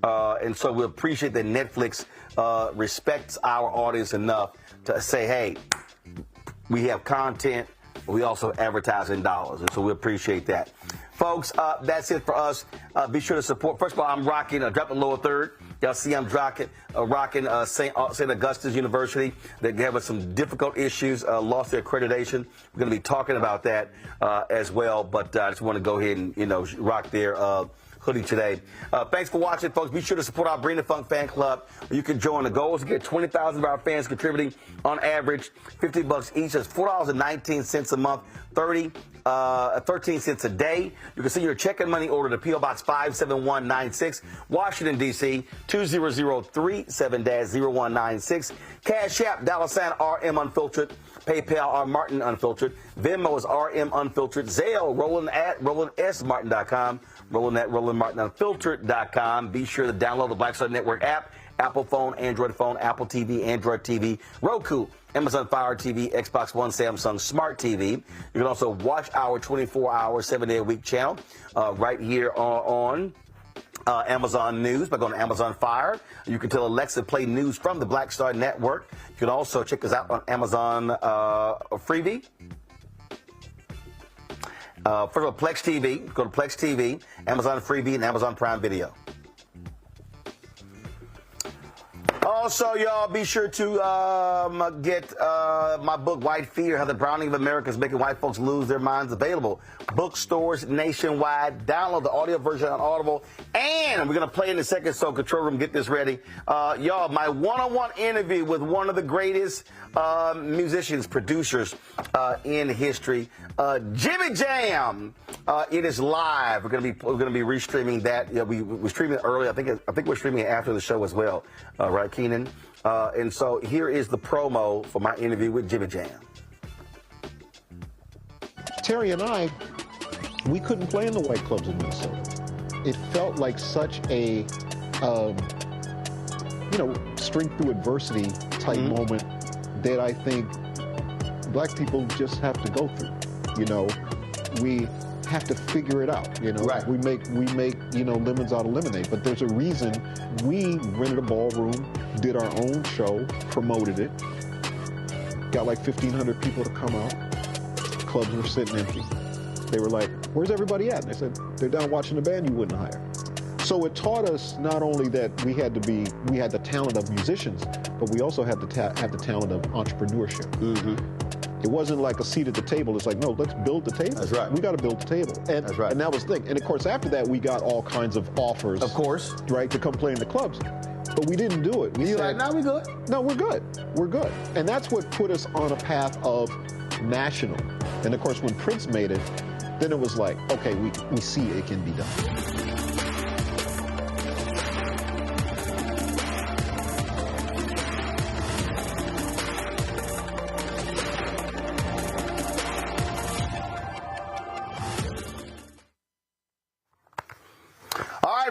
Speaker 1: And so we appreciate that Netflix respects our audience enough to say, hey, we have content, but we also have advertising dollars. And so we appreciate that. Folks, that's it for us. Be sure to support. First of all, I'm rocking, drop the lower third. Y'all see I'm rocking St. Augustine University. They're having some difficult issues, lost their accreditation. We're going to be talking about that as well. But I just want to go ahead and, rock their hoodie today. Thanks for watching, folks. Be sure to support our Bring the Funk fan club. You can join. The goal is to get 20,000 of our fans contributing on average $50 each. That's $4.19 a month, 13 cents a day. You can send your check and money order to P.O. Box 57196, Washington, D.C., 20037-0196. Cash App, $RM Unfiltered. PayPal, R Martin Unfiltered. Venmo is RM Unfiltered. Zelle, Roland at RolandSMartin.com. Roland at RolandMartinUnfiltered.com. Be sure to download the Black Star Network app. Apple phone, Android phone, Apple TV, Android TV, Roku, Amazon Fire TV, Xbox One, Samsung Smart TV. You can also watch our 24-hour, 7-day-a-week channel right here on Amazon News by going to Amazon Fire. You can tell Alexa play news from the Black Star Network. You can also check us out on Amazon Freevee. First of all, Plex TV. Go to Plex TV, Amazon Freevee, and Amazon Prime Video. Also, y'all, be sure to get my book, White Fear, How the Browning of America is Making White Folks Lose Their Minds, available. Bookstores nationwide. Download the audio version on Audible. And we're going to play in a second, so Control Room, get this ready. Y'all, my one-on-one interview with one of the greatest musicians, producers in history, Jimmy Jam. It is live. We're going to be restreaming that. We're streaming it early. I think we're streaming it after the show as well. Right, Keenan? And so here is the promo for my interview with Jimmy Jam.
Speaker 5: Terry and I, we couldn't play in the white clubs in Minnesota. it felt like such a, strength through adversity type moment that I think black people just have to go through. We have to figure it out.
Speaker 1: Right.
Speaker 5: We make lemons out of lemonade, but there's a reason we rented a ballroom, did our own show, promoted it, got like 1,500 people to come out. Clubs were sitting empty. They were like, "Where's everybody at?" And they said, "They're down watching the band you wouldn't hire." So it taught us not only that we had the talent of musicians, but we also had to have the talent of entrepreneurship. It wasn't like a seat at the table. It's like, no, let's build the table.
Speaker 1: That's right.
Speaker 5: We got to build the table. And,
Speaker 1: That's right.
Speaker 5: And that was the thing. And of course, after that, we got all kinds of offers.
Speaker 1: Of course.
Speaker 5: Right, to come play in the clubs. But we didn't do it.
Speaker 1: You're like, no, we good.
Speaker 5: No, we're good. We're good. And that's what put us on a path of national. And of course, when Prince made it, then it was like, okay, we see it can be done.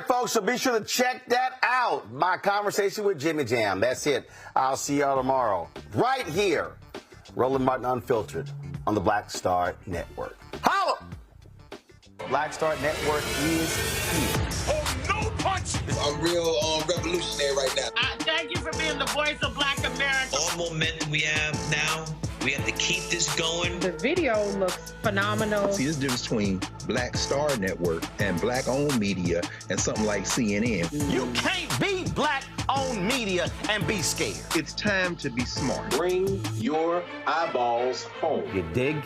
Speaker 1: Folks, so be sure to check that out. My conversation with Jimmy Jam. That's it. I'll see y'all tomorrow. Right here. Roland Martin Unfiltered on the Black Star Network. Holla! Black Star Network is here.
Speaker 3: Oh, no punch!
Speaker 21: I'm real revolutionary right now.
Speaker 3: Thank you for being the voice of Black America.
Speaker 23: All momentum we have now, we have to keep this going.
Speaker 22: The video looks phenomenal.
Speaker 24: See, there's a difference between Black Star Network and black-owned media and something like CNN.
Speaker 1: You can't be black-owned media and be scared.
Speaker 24: It's time to be smart.
Speaker 14: Bring your eyeballs home.
Speaker 1: You dig?